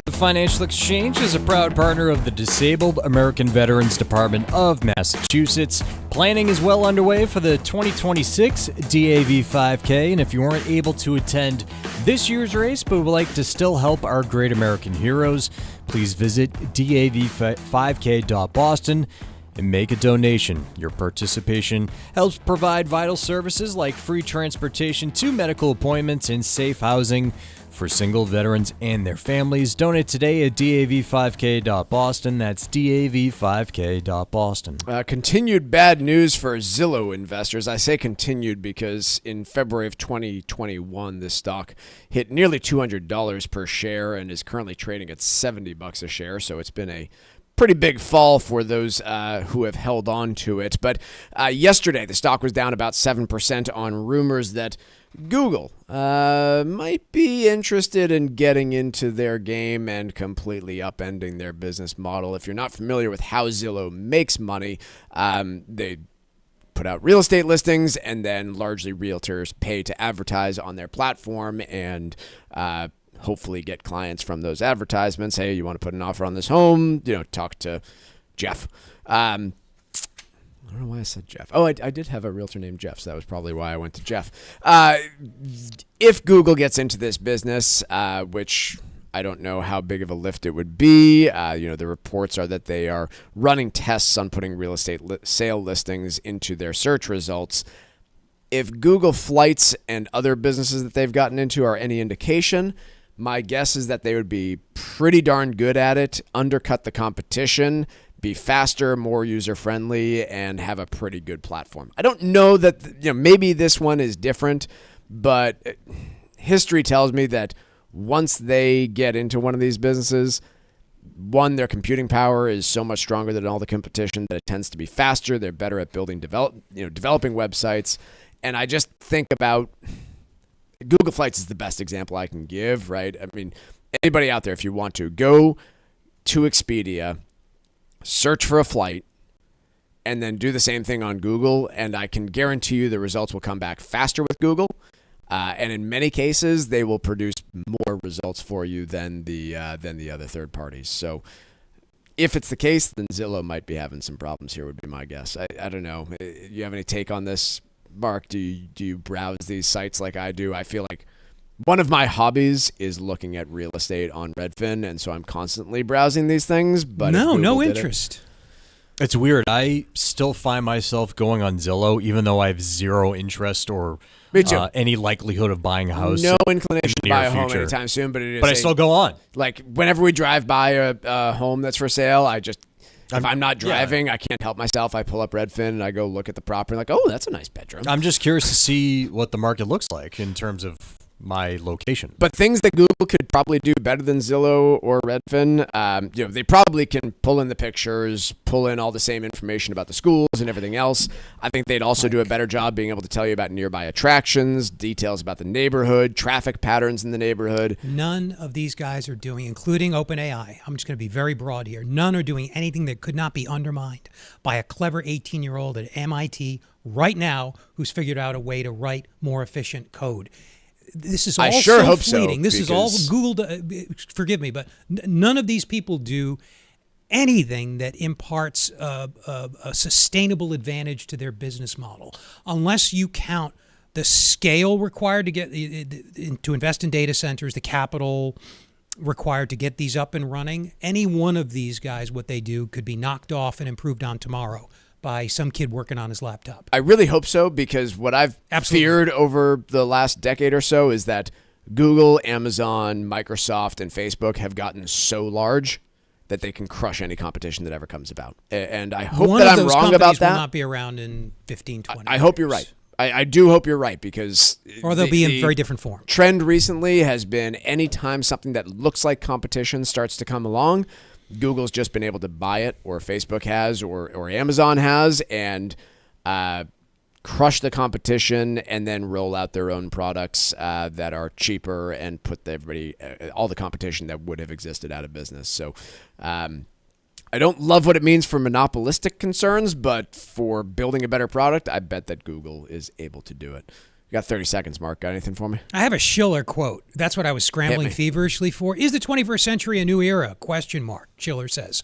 The Financial Exchange is a proud partner of the Disabled American Veterans Department of Massachusetts. Planning is well underway for the 2026 DAV 5K, and if you weren't able to attend this year's race but would like to still help our great American heroes, please visit dav5k.boston and make a donation. Your participation helps provide vital services like free transportation to medical appointments and safe housing for single veterans and their families. Donate today at dav5k.boston. That's dav5k.boston. Continued bad news for Zillow investors. I say continued because in February of 2021, this stock hit nearly $200 per share and is currently trading at $70 a share. So it's been a pretty big fall for those who have held on to it. But yesterday, the stock was down about 7% on rumors that Google might be interested in getting into their game and completely upending their business model. If you're not familiar with how Zillow makes money, they put out real estate listings, and then largely realtors pay to advertise on their platform and hopefully get clients from those advertisements. Hey, you want to put an offer on this home? Talk to Jeff. I don't know why I said Jeff. Oh, I did have a realtor named Jeff, so that was probably why I went to Jeff. If Google gets into this business, which I don't know how big of a lift it would be. The reports are that they are running tests on putting real estate sale listings into their search results. If Google Flights and other businesses that they've gotten into are any indication, my guess is that they would be pretty darn good at it, undercut the competition, be faster, more user-friendly, and have a pretty good platform. I don't know that, maybe this one is different, but history tells me that once they get into one of these businesses, one, their computing power is so much stronger than all the competition that it tends to be faster. They're better at developing websites. And I just think about Google Flights is the best example I can give, right? I mean, anybody out there, if you want to, go to Expedia, search for a flight, and then do the same thing on Google, and I can guarantee you the results will come back faster with Google. And in many cases, they will produce more results for you than the other third parties. So if it's the case, then Zillow might be having some problems here, would be my guess. I don't know. You have any take on this, Mark? Do you browse these sites like I do? I feel like one of my hobbies is looking at real estate on Redfin, and so I'm constantly browsing these things. But no interest. It's weird. I still find myself going on Zillow, even though I have zero interest or any likelihood of buying a house. No inclination to buy a home future. anytime soon, but it is. But I still go on. Like whenever we drive by a home that's for sale, if I'm not driving, I can't help myself. I pull up Redfin and I go look at the property. Like, oh, that's a nice bedroom. I'm just curious to see what the market looks like in terms of my location. But things that Google could probably do better than Zillow or Redfin, they probably can pull in the pictures, pull in all the same information about the schools and everything else. I think they'd also do a better job being able to tell you about nearby attractions, details about the neighborhood, traffic patterns in the neighborhood. None of these guys are doing, including OpenAI, I'm just going to be very broad here, none are doing anything that could not be undermined by a clever 18-year-old at MIT right now who's figured out a way to write more efficient code. This is all I sure hope fleeting. so, This is all Google. Forgive me, but none of these people do anything that imparts a sustainable advantage to their business model, unless you count the scale required to get to invest in data centers, the capital required to get these up and running. Any one of these guys, what they do could be knocked off and improved on tomorrow by some kid working on his laptop. I really hope so, because what I've feared over the last decade or so is that Google, Amazon, Microsoft, and Facebook have gotten so large that they can crush any competition that ever comes about. And I hope that I'm wrong about that. Will not be around in 15, 20 I hope you're right. I do hope you're right, because or they'll be in very different form. Trend recently has been anytime something that looks like competition starts to come along, Google's just been able to buy it, or Facebook has, or Amazon has, and crush the competition, and then roll out their own products that are cheaper and put all the competition that would have existed out of business. So I don't love what it means for monopolistic concerns, but for building a better product, I bet that Google is able to do it. You got 30 seconds, Mark. Got anything for me? I have a Schiller quote. That's what I was scrambling feverishly for. Is the 21st century a new era? ? Schiller says.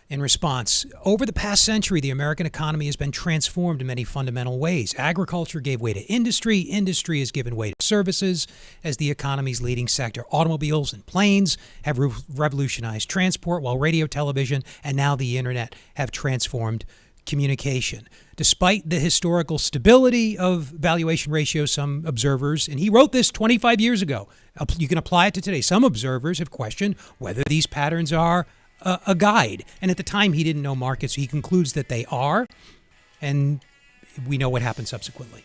In response, over the past century, the American economy has been transformed in many fundamental ways. Agriculture gave way to industry. Industry has given way to services as the economy's leading sector. Automobiles and planes have revolutionized transport, while radio, television, and now the internet have transformed communication. Despite the historical stability of valuation ratios, some observers, and he wrote this 25 years ago, you can apply it to today, some observers have questioned whether these patterns are a guide. And at the time, he didn't know markets, so he concludes that they are, and we know what happened subsequently.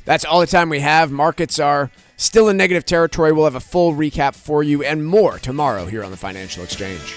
That's all the time we have. Markets are still in negative territory. We'll have a full recap for you and more tomorrow here on the Financial Exchange.